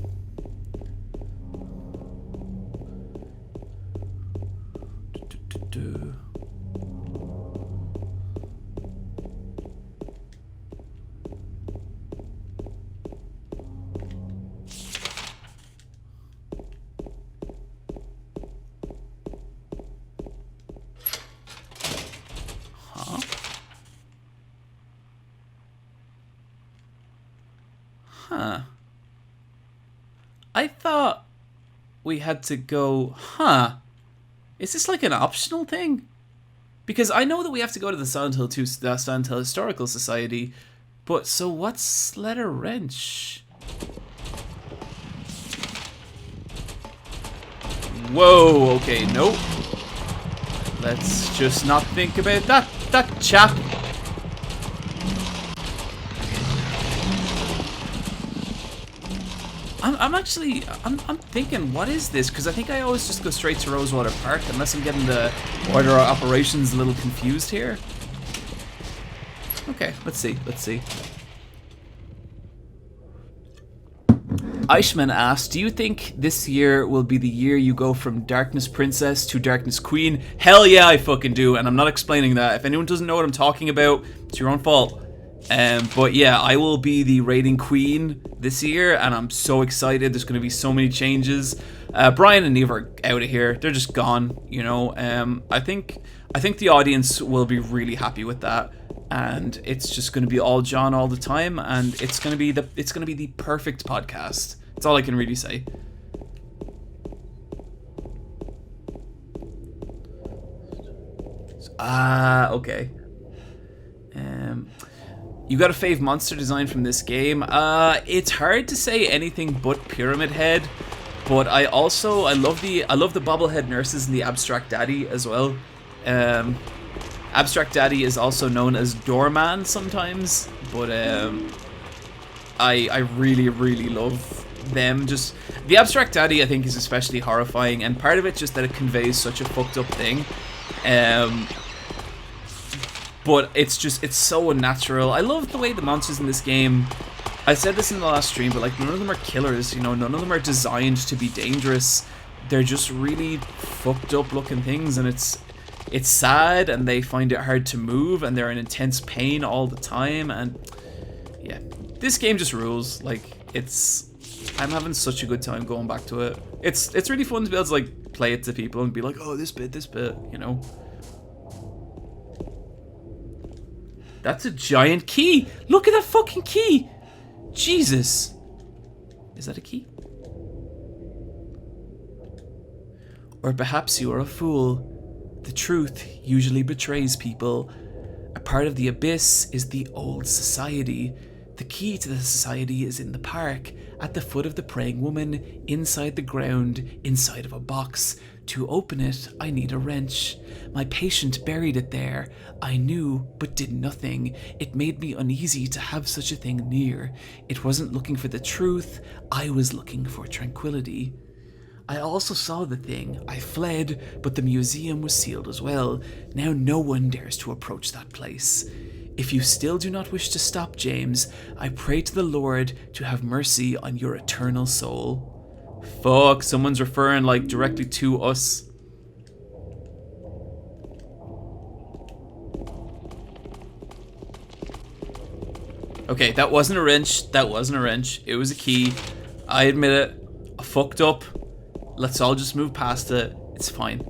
Huh. I thought we had to go, huh? Is this like an optional thing? Because I know that we have to go to the Silent Hill 2, the Silent Hill Historical Society, but so what's Letter Wrench? Whoa, okay, nope. Let's just not think about that chap. I'm thinking, what is this? Because I think I always just go straight to Rosewater Park, unless I'm getting the order of operations a little confused here. Okay, let's see. Eichmann asked, do you think this year will be the year you go from Darkness Princess to Darkness Queen? Hell yeah, I fucking do, and I'm not explaining that. If anyone doesn't know what I'm talking about, it's your own fault. But yeah, I will be the raiding queen this year, and I'm so excited. There's going to be so many changes. Brian and Neve are out of here. They're just gone, you know. I think the audience will be really happy with that, and it's just going to be all John all the time, and it's going to be the perfect podcast. That's all I can really say. Okay. You got a fave monster design from this game? It's hard to say anything but Pyramid Head, but I love the bobblehead nurses and the Abstract Daddy as well. Abstract Daddy is also known as Doorman sometimes, but I really love them. Just the Abstract Daddy I think is especially horrifying, and part of it just that it conveys such a fucked up thing. But it's so unnatural. I love the way the monsters in this game, I said this in the last stream, but like none of them are killers, you know, none of them are designed to be dangerous. They're just really fucked up looking things, and it's sad, and they find it hard to move, and they're in intense pain all the time, and yeah, this game just rules. Like, I'm having such a good time going back to it. It's really fun to be able to like play it to people and be like, oh, this bit, you know. That's a giant key. Look at that fucking key. Jesus. Is that a key? Or perhaps you are a fool. The truth usually betrays people. A part of the abyss is the old society. The key to the society is in the park, at the foot of the praying woman, inside the ground, inside of a box. To open it, I need a wrench. My patient buried it there. I knew, but did nothing. It made me uneasy to have such a thing near. It wasn't looking for the truth. I was looking for tranquility. I also saw the thing. I fled, but the museum was sealed as well. Now no one dares to approach that place. If you still do not wish to stop, James, I pray to the Lord to have mercy on your eternal soul. Fuck, someone's referring like directly to us. Okay, that wasn't a wrench. It was a key. I admit it. I fucked up. Let's all just move past it. It's fine.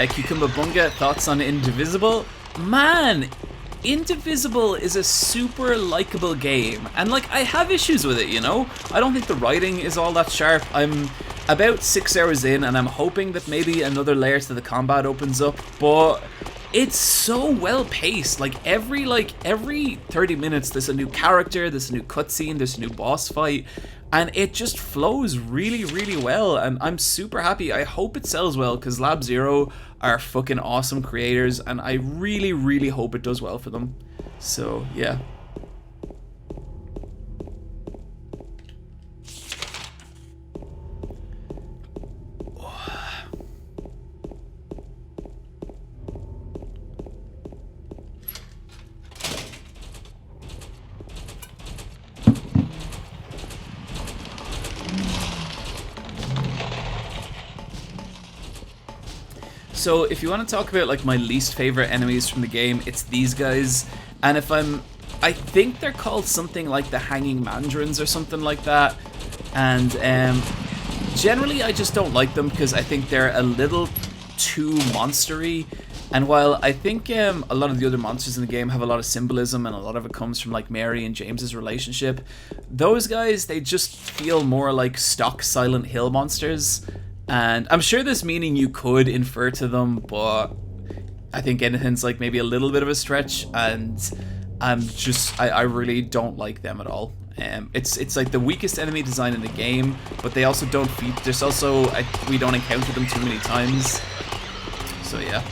Cucumber Bunga, thoughts on Indivisible? Man, Indivisible is a super likable game, and like, I have issues with it, you know? I don't think the writing is all that sharp. I'm about 6 hours in, and I'm hoping that maybe another layer to the combat opens up, but it's so well paced. Like every 30 minutes there's a new character, there's a new cutscene, there's a new boss fight, and it just flows really well, and I'm super happy. I hope it sells well, because Lab Zero are fucking awesome creators, and I really hope it does well for them. So yeah. So if you want to talk about like my least favorite enemies from the game, it's these guys. And if I'm I think they're called something like the Hanging Mandarins or something like that. And generally I just don't like them because I think they're a little too monstery. And while I think a lot of the other monsters in the game have a lot of symbolism and a lot of it comes from like Mary and James's relationship, those guys, they just feel more like stock Silent Hill monsters. And I'm sure there's meaning you could infer to them, but I think anything's like maybe a little bit of a stretch, and I really don't like them at all. It's like the weakest enemy design in the game, but they also don't there's also we don't encounter them too many times. So yeah.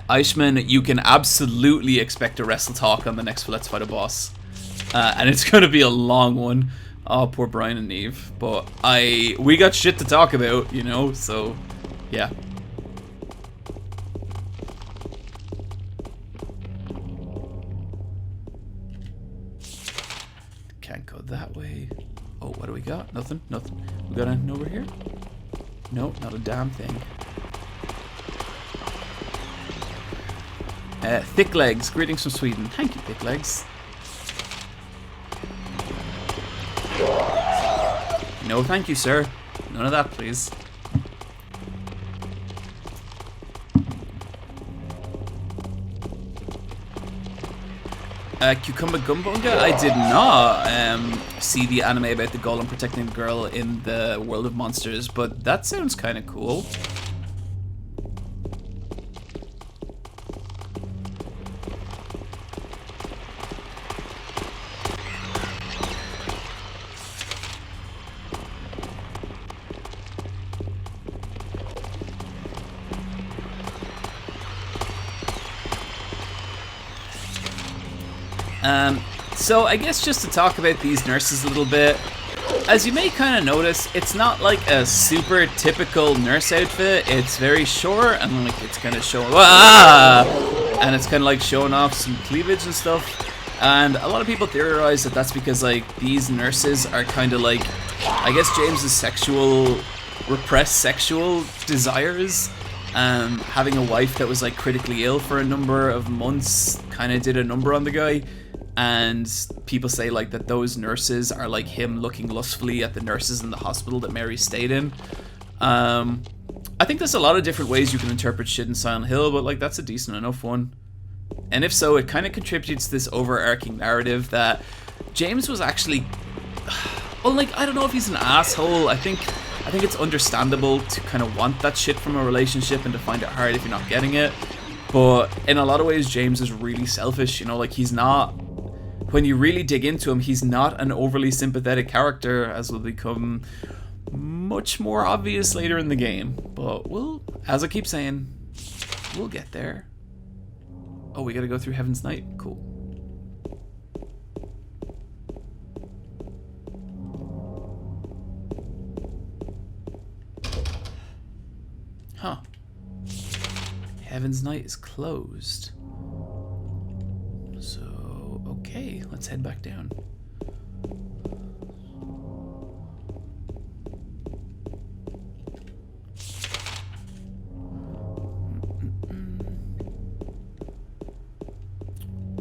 Eichmann, you can absolutely expect a wrestle talk on the next Let's Fight a Boss, and it's gonna be a long one. Oh, poor Brian and Neve, but we got shit to talk about, you know. So yeah. Can't go that way. Oh, what do we got? Nothing. We got anything over here? No, not a damn thing. Thick Legs, greetings from Sweden. Thank you, Thick Legs. No, thank you, sir. None of that, please. Cucumber Gumbunga? I did not see the anime about the golem protecting the girl in the world of monsters, but that sounds kind of cool. So I guess just to talk about these nurses a little bit, as you may kind of notice, it's not like a super typical nurse outfit. It's very short and like it's kind of showing, and it's kind of like showing off some cleavage and stuff. And a lot of people theorize that that's because like these nurses are kind of like, I guess, James's repressed sexual desires. Having a wife that was like critically ill for a number of months kind of did a number on the guy. And people say like that those nurses are like him looking lustfully at the nurses in the hospital that Mary stayed in. I think there's a lot of different ways you can interpret shit in Silent Hill, but like that's a decent enough one. And if so, it kind of contributes to this overarching narrative that James was actually, well, like, I don't know if he's an asshole. I think it's understandable to kind of want that shit from a relationship and to find it hard if you're not getting it. But in a lot of ways, James is really selfish, you know, like he's not, when you really dig into him, he's not an overly sympathetic character, as will become much more obvious later in the game. But we'll, as I keep saying, we'll get there. Oh, we gotta go through Heaven's Night? Cool. Huh. Heaven's Night is closed. So, okay, let's head back down.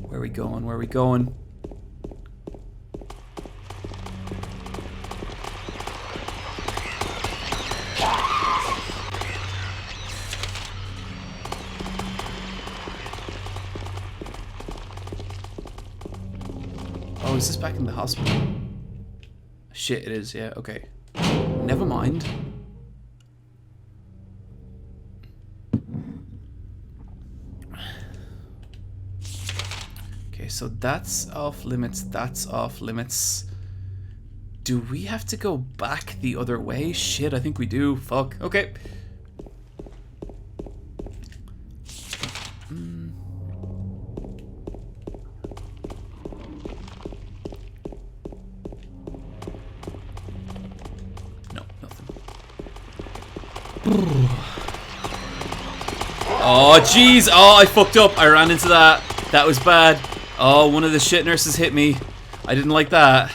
Where are we going? Where are we going? Oh, is this back in the hospital? Shit, it is, yeah, okay. Never mind. Okay, so that's off limits, that's off limits. Do we have to go back the other way? Shit, I think we do. Fuck. Okay. Oh, jeez. Oh, I fucked up. I ran into that. That was bad. Oh, one of the shit nurses hit me. I didn't like that.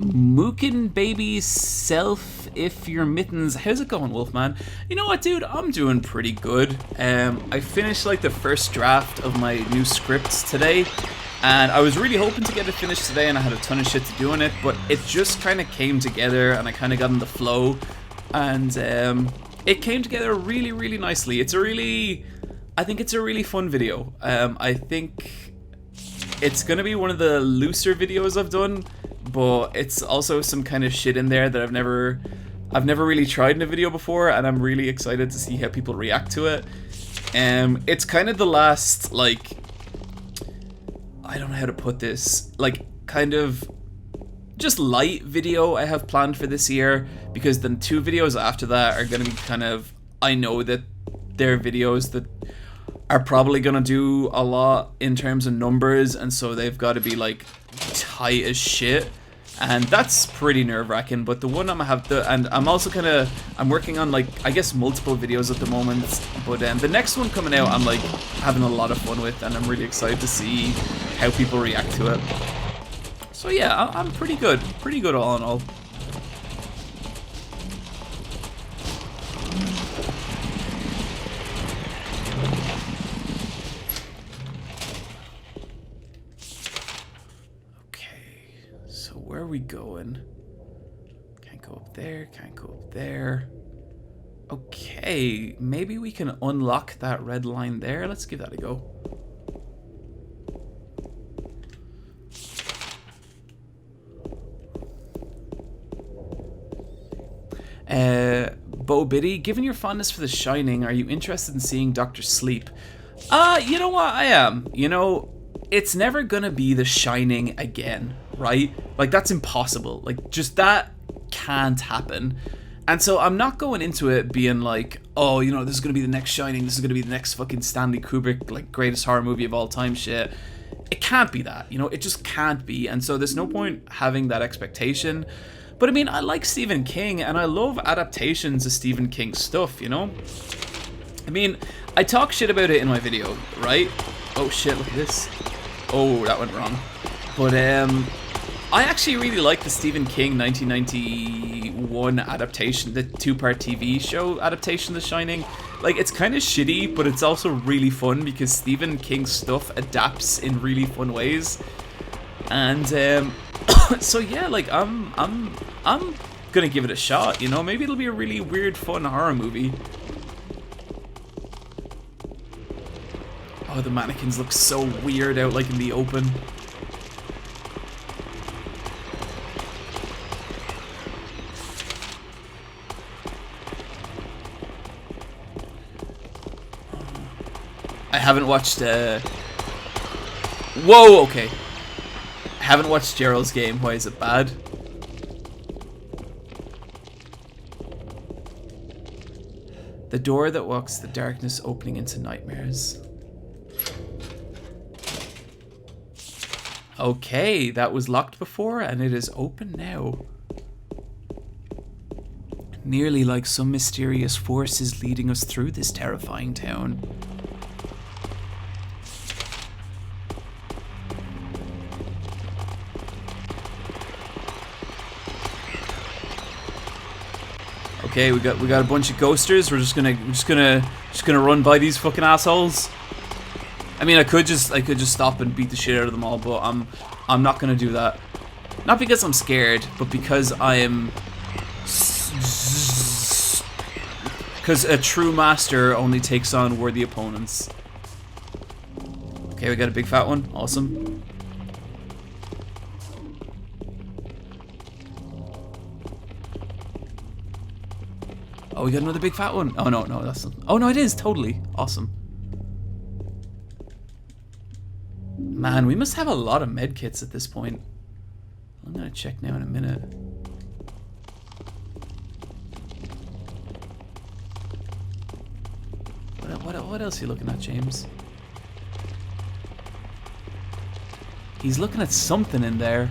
Mookin Baby Self If Your Mittens. How's it going, Wolfman? You know what, dude? I'm doing pretty good. I finished like the first draft of my new scripts today, and I was really hoping to get it finished today, and I had a ton of shit to do in it, but it just kind of came together, and I kind of got in the flow, and it came together really, really nicely. I think it's a really fun video. I think it's gonna be one of the looser videos I've done, but it's also some kind of shit in there that I've never really tried in a video before, and I'm really excited to see how people react to it. It's kind of the last, like, I don't know how to put this, like, kind of just light video I have planned for this year, because the 2 videos after that are gonna be kind of, I know that they're videos that are probably gonna do a lot in terms of numbers, and so they've got to be like tight as shit, and that's pretty nerve-wracking. But the one I'm gonna have to, and I'm working on, like, I guess multiple videos at the moment, but the next one coming out I'm like having a lot of fun with, and I'm really excited to see how people react to it. So yeah, I'm pretty good all in all. Where are we going? Can't go up there, can't go up there. Okay, maybe we can unlock that red line there. Let's give that a go. Bo Biddy, given your fondness for The Shining, are you interested in seeing Dr. Sleep? You know what, I am. You know, it's never gonna be The Shining again, right? Like, that's impossible. Like, just that can't happen. And so I'm not going into it being like, oh, you know, this is gonna be the next Shining, this is gonna be the next fucking Stanley Kubrick, like, greatest horror movie of all time shit. It can't be that, you know, it just can't be. And so there's no point having that expectation. But I mean, I like Stephen King, and I love adaptations of Stephen King stuff, you know? I mean, I talk shit about it in my video, right? Oh shit, look at this. Oh, that went wrong. But I actually really like the Stephen King 1991 adaptation, the 2-part TV show adaptation of The Shining. Like, it's kind of shitty, but it's also really fun because Stephen King's stuff adapts in really fun ways. And so yeah, like, I'm gonna give it a shot, you know? Maybe it'll be a really weird, fun horror movie. Oh, the mannequins look so weird out, like, in the open. I haven't watched, Whoa, okay. I haven't watched Gerald's Game. Why is it bad? The door that walks the darkness opening into nightmares. Okay, that was locked before and it is open now. Nearly like some mysterious force is leading us through this terrifying town. Okay, we got a bunch of ghosters. We're just gonna run by these fucking assholes. I mean, I could just stop and beat the shit out of them all, but I'm not gonna do that. Not because I'm scared, but because I am. Because a true master only takes on worthy opponents. Okay, we got a big fat one. Awesome. Oh, we got another big fat one. Oh no, that's not. Oh no, it is totally awesome. Man, we must have a lot of med kits at this point. I'm gonna check now in a minute. What else are you looking at, James? He's looking at something in there.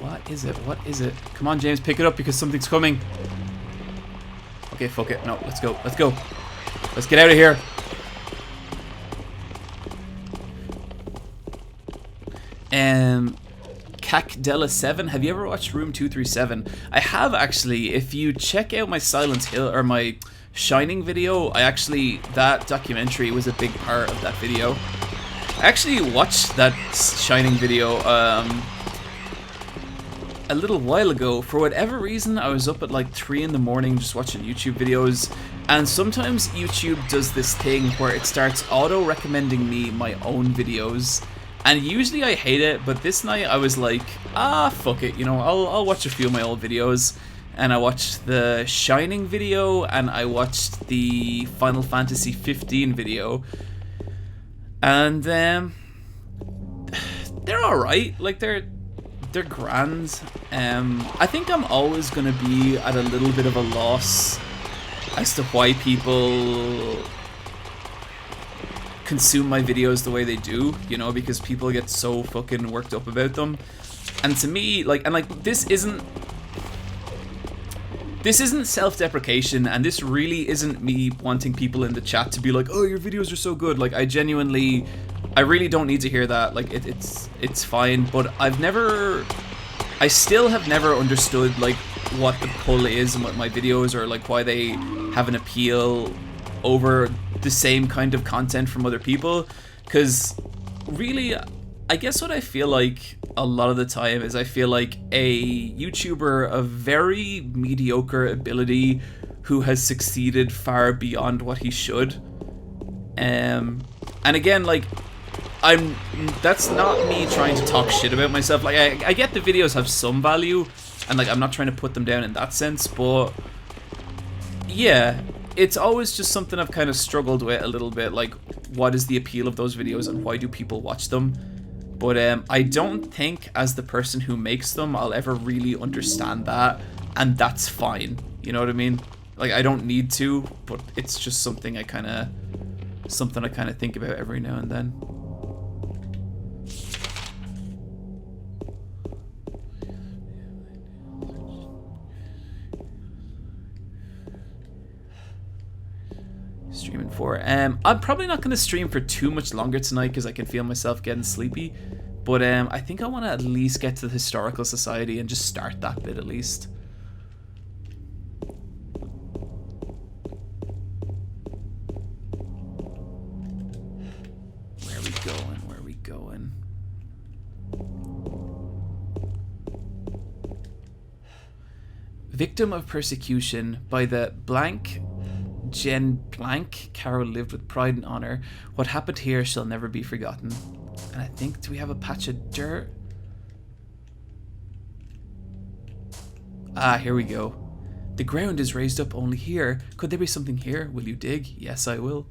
What is it? What is it? Come on, James, pick it up because something's coming. Okay, fuck it. No, let's go. Let's go. Let's get out of here. Cacdella7. Have you ever watched Room 237? I have, actually. If you check out my Silent Hill or my Shining video, that documentary was a big part of that video. I actually watched that Shining video a little while ago. For whatever reason, I was up at like 3 in the morning just watching YouTube videos, and sometimes YouTube does this thing where it starts auto-recommending me my own videos, and usually I hate it, but this night I was like, fuck it, you know, I'll watch a few of my old videos. And I watched the Shining video, and I watched the Final Fantasy 15 video, and they're alright. Like, they're grand. I think I'm always gonna be at a little bit of a loss as to why people consume my videos the way they do, you know, because people get so fucking worked up about them. And to me, this isn't self-deprecation, and this really isn't me wanting people in the chat to be like, oh, your videos are so good. Like, I really don't need to hear that. Like, it's fine, but I still have never understood, like, what the pull is and what my videos are, like, why they have an appeal over the same kind of content from other people. Because, really, I guess what I feel like a lot of the time is I feel like a YouTuber of very mediocre ability who has succeeded far beyond what he should. And again, like, that's not me trying to talk shit about myself. Like, I get the videos have some value, and like, I'm not trying to put them down in that sense, but yeah, it's always just something I've kind of struggled with a little bit. Like, what is the appeal of those videos and why do people watch them? But I don't think, as the person who makes them, I'll ever really understand that, and that's fine. You know what I mean? Like, I don't need to, but it's just something I kind of think about every now and then. Streaming for I'm probably not going to stream for too much longer tonight because I can feel myself getting sleepy, but I think I want to at least get to the Historical Society and just start that bit at least. Where are we going? Victim of persecution by the blank Jen blank. Carol lived with pride and honor. What happened here shall never be forgotten. And I think, do we have a patch of dirt? Ah, here we go. The ground is raised up only here. Could there be something here? Will you dig? Yes, I will.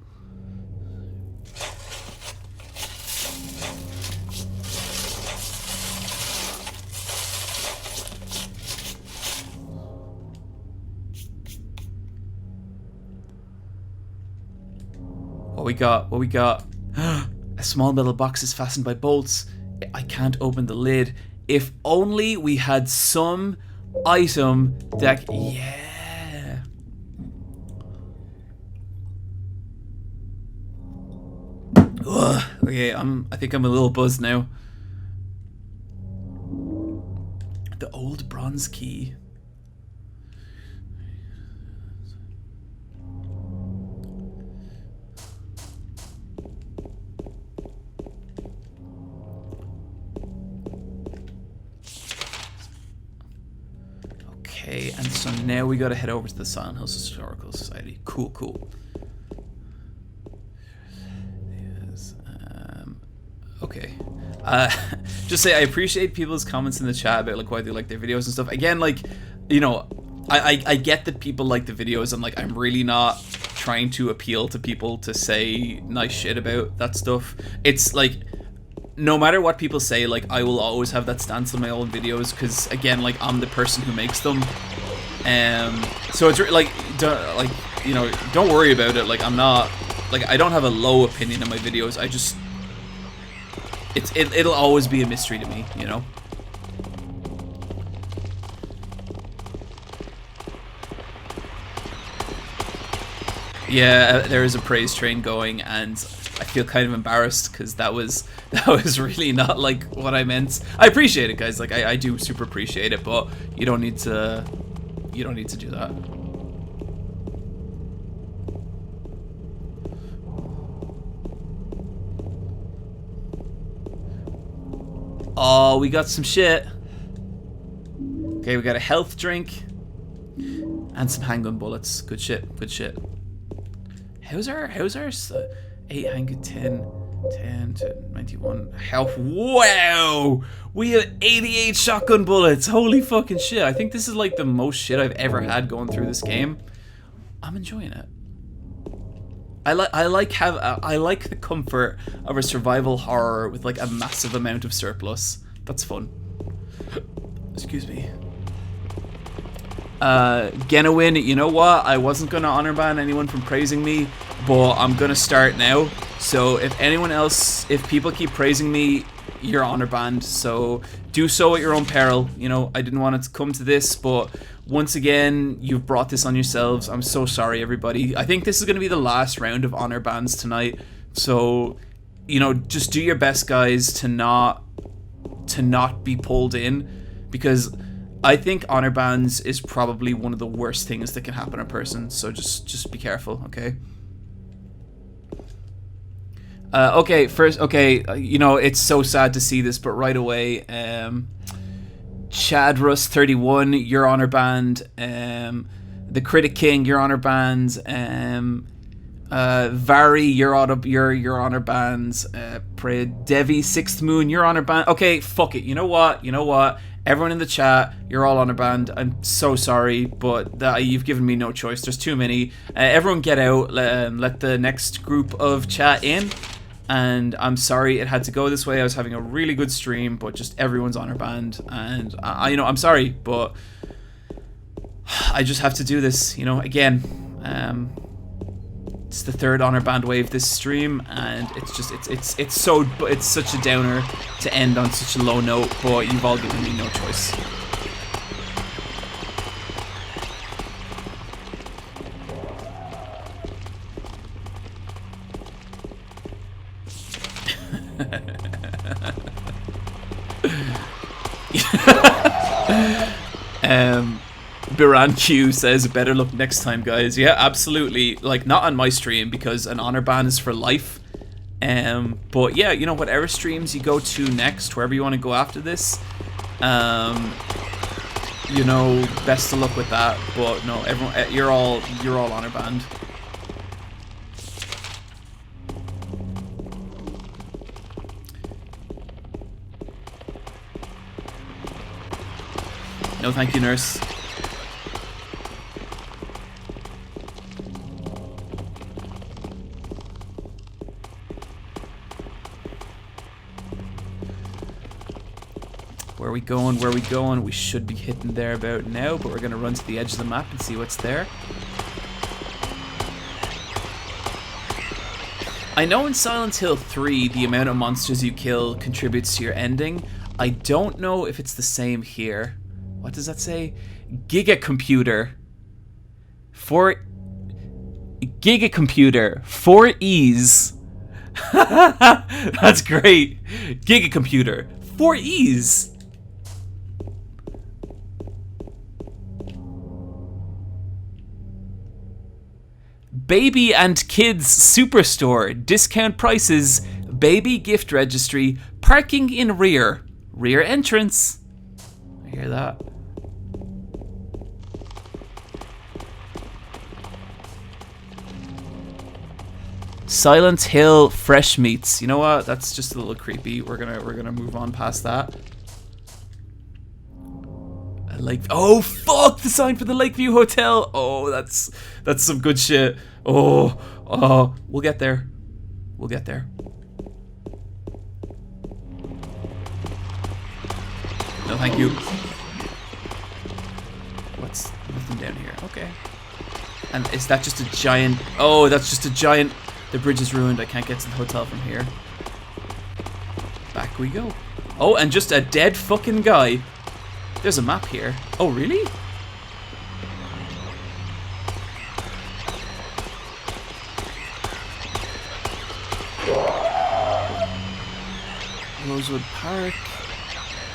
What we got? A small metal box is fastened by bolts. I can't open the lid. If only we had some item that... Yeah. Ugh. Okay, I think I'm a little buzzed now. The old bronze key. Okay, and so now we gotta head over to the Silent Hills Historical Society. Cool. Yes, okay. Just say I appreciate people's comments in the chat about like why they like their videos and stuff. Again, like, you know, I get that people like the videos, and like, I'm really not trying to appeal to people to say nice shit about that stuff. It's like, no matter what people say, like, I will always have that stance on my own videos, because again, like, I'm the person who makes them. So it's like, don't worry about it. Like, I'm not, like, I don't have a low opinion on my videos. I just, it'll always be a mystery to me, you know. Yeah, there is a praise train going, and I feel kind of embarrassed because that was really not like what I meant. I appreciate it, guys. Like I do super appreciate it, but you don't need to do that. Oh, we got some shit. Okay, we got a health drink and some handgun bullets. Good shit. Good shit. How's our 8 handgun 10 to 91 health? Wow! We have 88 shotgun bullets. Holy fucking shit. I think this is like the most shit I've ever had going through this game. I'm enjoying it. I like the comfort of a survival horror with like a massive amount of surplus. That's fun. Excuse me. Genowin, you know what? I wasn't gonna honor ban anyone from praising me, but I'm gonna start now. So if people keep praising me, you're honor banned. So do so at your own peril. You know, I didn't want it to come to this, but once again, you've brought this on yourselves. I'm so sorry, everybody. I think this is gonna be the last round of honor bans tonight. So, you know, just do your best, guys, to not be pulled in, because I think honor bans is probably one of the worst things that can happen to a person. So just be careful, okay? You know, it's so sad to see this, but right away, Chadrus31, you're honor banned. The Critic King, you're honor banned. Vari, you're honor banned. Devi, Sixth Moon, you're honor banned. Okay, fuck it. You know what? Everyone in the chat, you're all honor banned. I'm so sorry, but you've given me no choice. There's too many. Everyone get out. Let the next group of chat in. And I'm sorry it had to go this way. I was having a really good stream, but just everyone's honor banned. And you know, I'm sorry, but I just have to do this. You know, again, it's the third honor banned wave this stream, and it's such a downer to end on such a low note. But you've all given me no choice. Biran Q says, better luck next time, guys. Yeah, absolutely. Like, not on my stream, because an honor ban is for life. But yeah, you know, whatever streams you go to next, wherever you want to go after this, you know, best of luck with that. But no, everyone, you're all honor banned. No, thank you, nurse. Where are we going? We should be hitting there about now, but we're going to run to the edge of the map and see what's there. I know in Silent Hill 3, the amount of monsters you kill contributes to your ending. I don't know if it's the same here. What does that say? Gigacomputer. Gigacomputer. 4 E's. That's great. Gigacomputer. 4 E's. Baby and Kids Superstore. Discount prices. Baby gift registry. Parking in rear. Rear entrance. I hear that. Silent Hill fresh meats. You know what? That's just a little creepy. We're gonna move on past that. Oh fuck! The sign for the Lakeview Hotel. Oh, that's some good shit. Oh, we'll get there. We'll get there. No, thank you. What's nothing down here? Okay. And is that just a giant? Oh, that's just a giant. The bridge is ruined. I can't get to the hotel from here. Back we go. Oh, and just a dead fucking guy. There's a map here. Oh, really? Rosewood Park.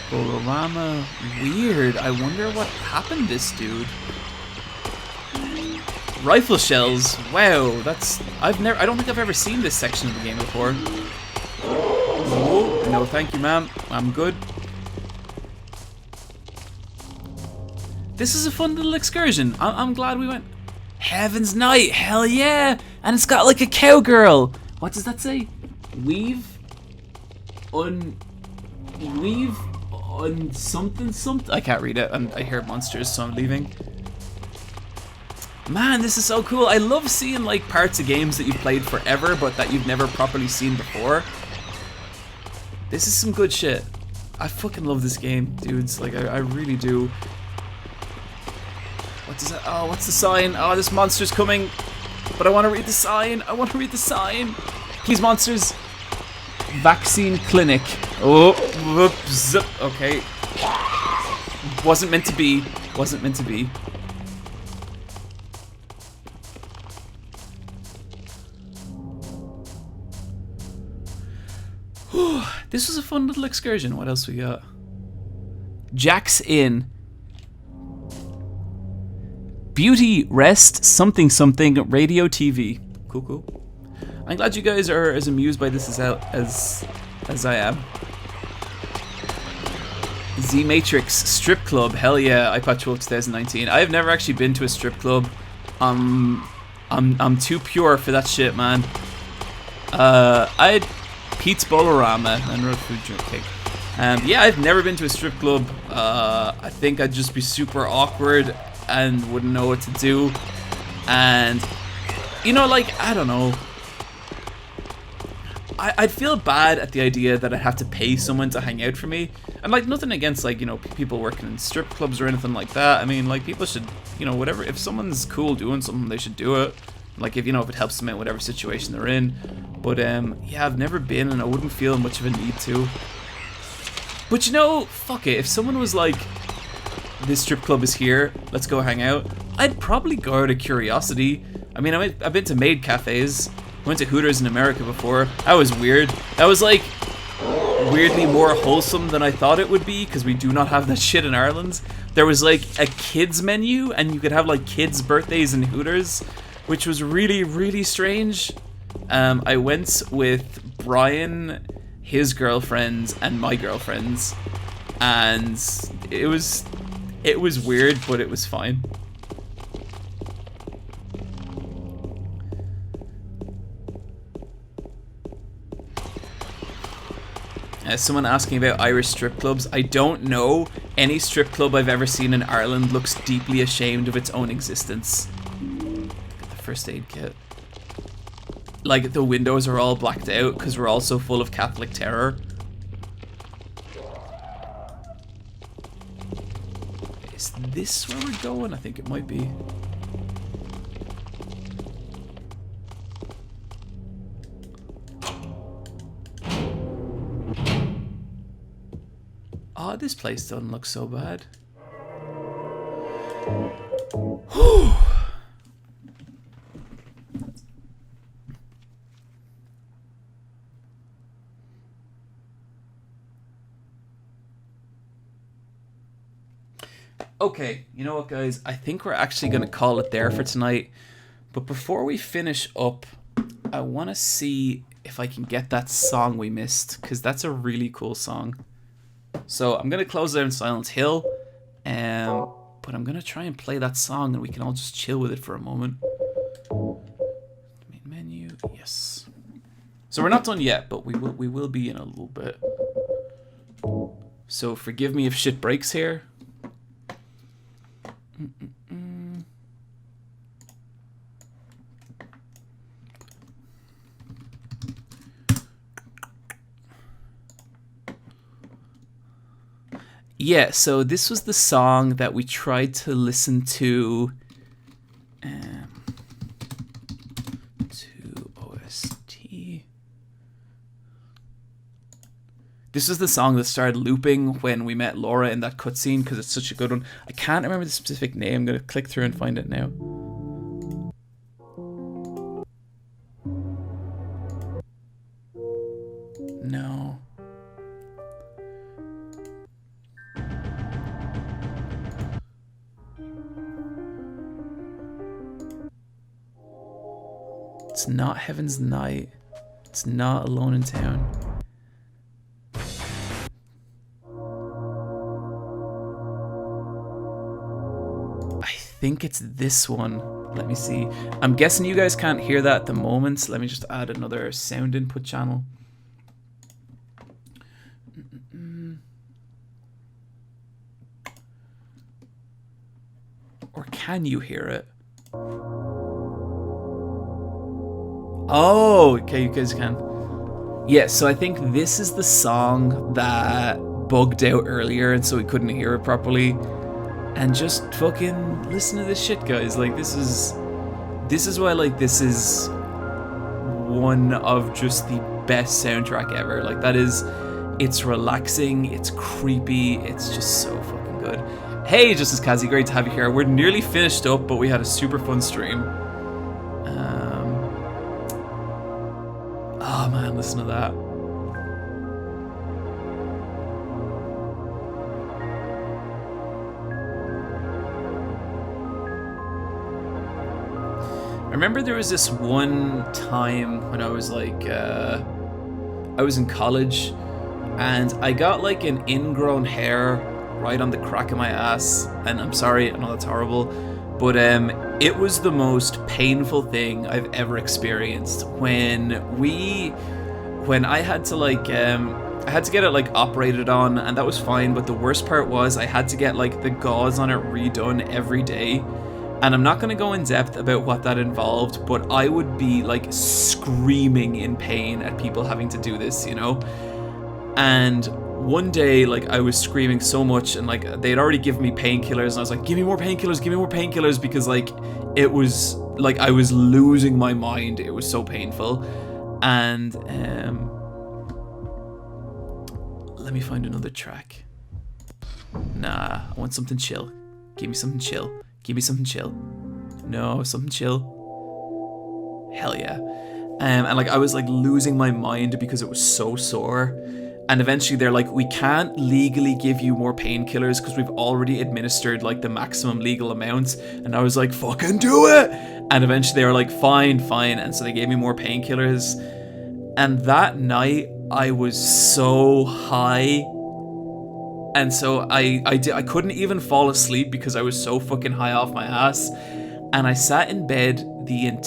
Bolorama. Weird. I wonder what happened to this dude. Rifle shells. Wow, that's... I don't think I've ever seen this section of the game before. Oh, no thank you, ma'am. I'm good. This is a fun little excursion. I'm glad we went. Heaven's Night. Hell yeah. And it's got like a cowgirl. What does that say? Weave on something. I can't read it, and I hear monsters, so I'm leaving. Man, this is so cool. I love seeing like parts of games that you've played forever, but that you've never properly seen before. This is some good shit. I fucking love this game, dudes. Like, I really do. What does that? Oh, what's the sign? Oh, this monster's coming. But I want to read the sign. I want to read the sign. Please, monsters. Vaccine clinic. Oh, whoops. Okay. Wasn't meant to be. Wasn't meant to be. This was a fun little excursion. What else we got? Jack's Inn. Beauty, rest, something, radio, TV. Cool, cool. I'm glad you guys are as amused by this as I am. Z Matrix strip club. Hell yeah! iPad 12 2019. I have never actually been to a strip club. I'm too pure for that shit, man. I'd Pete's Bolorama and Road Food Drink Cake. Yeah, I've never been to a strip club. I think I'd just be super awkward and wouldn't know what to do. And, you know, like, I don't know. I'd feel bad at the idea that I'd have to pay someone to hang out for me. And, like, nothing against, like, you know, people working in strip clubs or anything like that. I mean, like, people should, you know, whatever. If someone's cool doing something, they should do it. Like, if, you know, if it helps them out, whatever situation they're in. But, yeah, I've never been, and I wouldn't feel much of a need to. But, you know, fuck it. If someone was like, this strip club is here, let's go hang out, I'd probably go out of curiosity. I mean, I've been to maid cafes. Went to Hooters in America before. That was weird. That was, like, weirdly more wholesome than I thought it would be, because we do not have that shit in Ireland. There was, like, a kids menu, and you could have, like, kids' birthdays in Hooters, which was really, really strange. I went with Brian, his girlfriend, and my girlfriend's, and it was weird, but it was fine. Someone asking about Irish strip clubs. I don't know. Any strip club I've ever seen in Ireland looks deeply ashamed of its own existence. Look at the first aid kit. Like, the windows are all blacked out because we're all so full of Catholic terror. Is this where we're going? I think it might be. Oh, this place doesn't look so bad. Whew. Okay, you know what, guys? I think we're actually going to call it there for tonight. But before we finish up, I want to see if I can get that song we missed, because that's a really cool song. So I'm going to close down Silent Hill, but I'm going to try and play that song and we can all just chill with it for a moment. Main menu, yes. So we're not done yet, but we will be in a little bit. So forgive me if shit breaks here. Yeah, so this was the song that we tried to listen to OST. This was the song that started looping when we met Laura in that cutscene because it's such a good one. I can't remember the specific name. I'm going to click through and find it now. No. It's not Heaven's Night. It's not Alone in Town. I think it's this one. Let me see. I'm guessing you guys can't hear that at the moment. So let me just add another sound input channel. Or can you hear it? Oh, okay, you guys can. Yeah, so I think this is the song that bugged out earlier, and so we couldn't hear it properly. And just fucking listen to this shit, guys. Like, this is why, like, this is one of just the best soundtrack ever. Like, that is, it's relaxing, it's creepy, it's just so fucking good. Hey, Justice Kazi, great to have you here. We're nearly finished up, but we had a super fun stream. Oh man, listen to that. I remember there was this one time when I was like, I was in college, and I got like an ingrown hair right on the crack of my ass, and I'm sorry, I know that's horrible, but it was the most painful thing I've ever experienced when I had to like I had to get it like operated on, and that was fine, but the worst part was I had to get like the gauze on it redone every day. And I'm not going to go in depth about what that involved, but I would be like screaming in pain at people having to do this, you know? And one day, like, I was screaming so much, and like they had already given me painkillers, and I was like, give me more painkillers, because like it was like I was losing my mind. It was so painful. And let me find another track. Nah, I want something chill. Give me something chill. Give me something chill. No, something chill. Hell yeah. And like I was like losing my mind because it was so sore. And eventually they're like, we can't legally give you more painkillers because we've already administered like the maximum legal amount. And I was like, fucking do it. And eventually they were like, fine. And so they gave me more painkillers. And that night I was so high. And so I couldn't even fall asleep because I was so fucking high off my ass. And I sat in bed,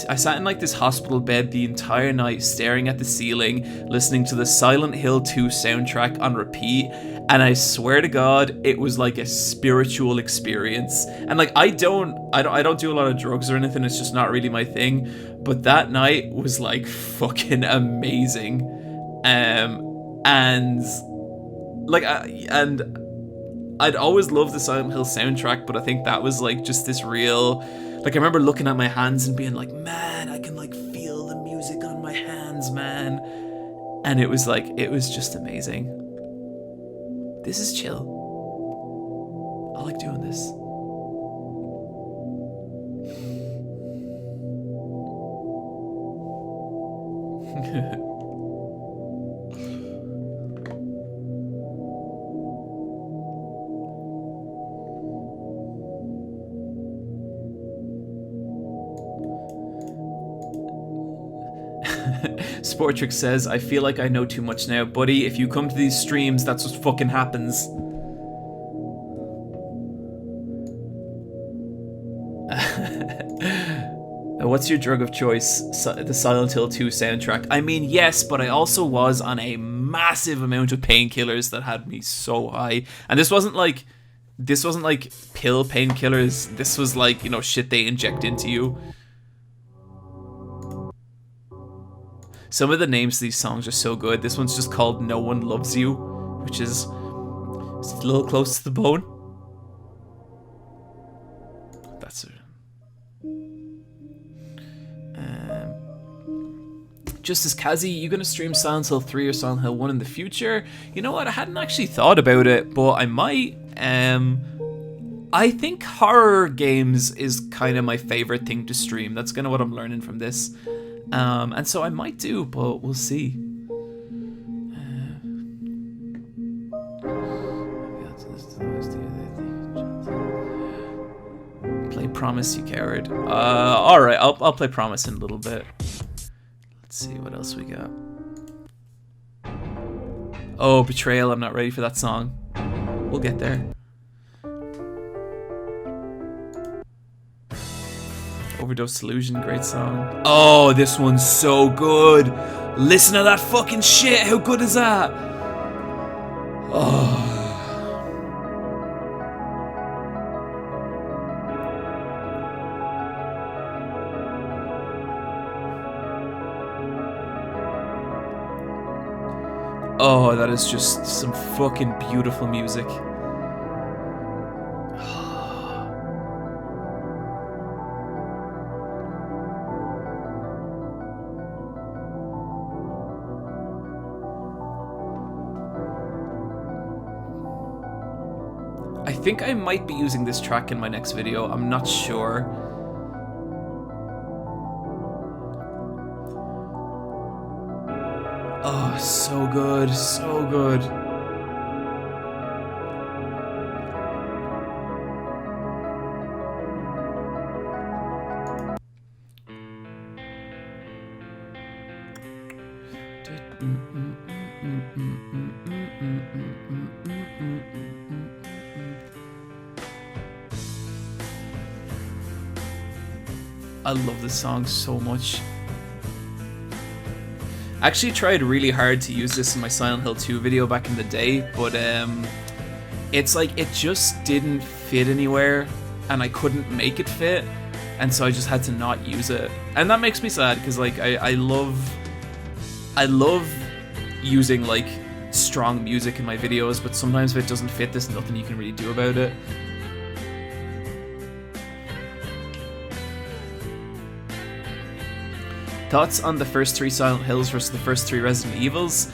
I sat in like this hospital bed the entire night, staring at the ceiling, listening to the Silent Hill 2 soundtrack on repeat. And I swear to God, it was like a spiritual experience. And like I don't do a lot of drugs or anything. It's just not really my thing. But that night was like fucking amazing. And I'd always loved the Silent Hill soundtrack, but I think that was like just this real, like I remember looking at my hands and being like, man, I can like feel the music on my hands, man. And it was like, it was just amazing. This is chill. I like doing this. Sportrix says, I feel like I know too much now. Buddy, if you come to these streams, that's what fucking happens. What's your drug of choice? The Silent Hill 2 soundtrack. I mean, yes, but I also was on a massive amount of painkillers that had me so high. And this wasn't like pill painkillers. This was like, you know, shit they inject into you. Some of the names of these songs are so good. This one's just called No One Loves You, which is a little close to the bone. That's it. Justice Kazi, you gonna stream Silent Hill 3 or Silent Hill 1 in the future? You know what, I hadn't actually thought about it, but I might. I think horror games is kind of my favorite thing to stream. That's kind of what I'm learning from this. And so I might do, but we'll see. Play Promise, you coward. Alright, I'll play Promise in a little bit. Let's see what else we got. Oh, Betrayal. I'm not ready for that song. We'll get there. Overdose Illusion, great song. Oh, this one's so good. Listen to that fucking shit. How good is that? Oh. Oh, that is just some fucking beautiful music. I think I might be using this track in my next video. I'm not sure. Oh, so good, so good. I love this song so much. I actually tried really hard to use this in my Silent Hill 2 video back in the day, but it's like it just didn't fit anywhere and I couldn't make it fit, and so I just had to not use it. And that makes me sad because like I love using like strong music in my videos, but sometimes if it doesn't fit, there's nothing you can really do about it. Thoughts on the first 3 Silent Hills versus the first 3 Resident Evils?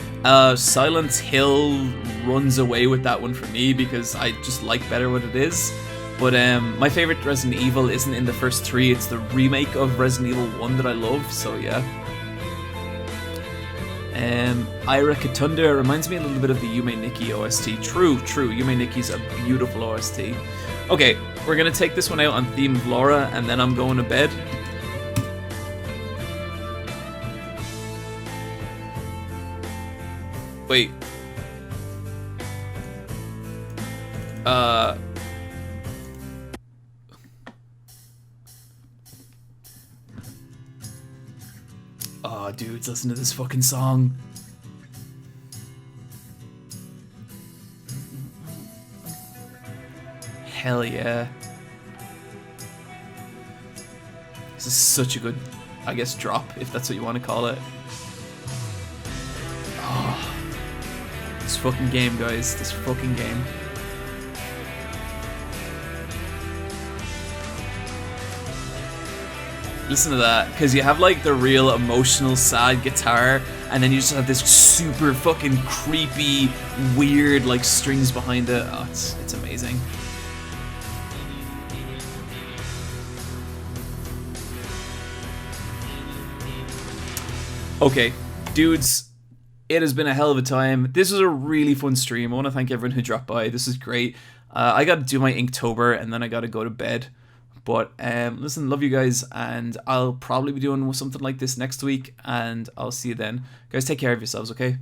Silent Hill runs away with that one for me because I just like better what it is. But my favorite Resident Evil isn't in the first 3, it's the remake of Resident Evil 1 that I love, so yeah. Ira Katunda reminds me a little bit of the Yume Nikki OST. True, Yume Nikki's a beautiful OST. Okay, we're gonna take this one out on theme of Laura, and then I'm going to bed. Wait. Oh, dudes, listen to this fucking song. Hell yeah. This is such a good, I guess, drop, if that's what you want to call it. Oh. This fucking game, guys. This fucking game. Listen to that, because you have like the real emotional sad guitar, and then you just have this super fucking creepy, weird like strings behind it. Oh, it's amazing. Okay, dudes. It has been a hell of a time. This was a really fun stream. I want to thank everyone who dropped by. This is great. I got to do my Inktober, and then I got to go to bed. But listen, love you guys, and I'll probably be doing something like this next week, and I'll see you then. Guys, take care of yourselves, okay?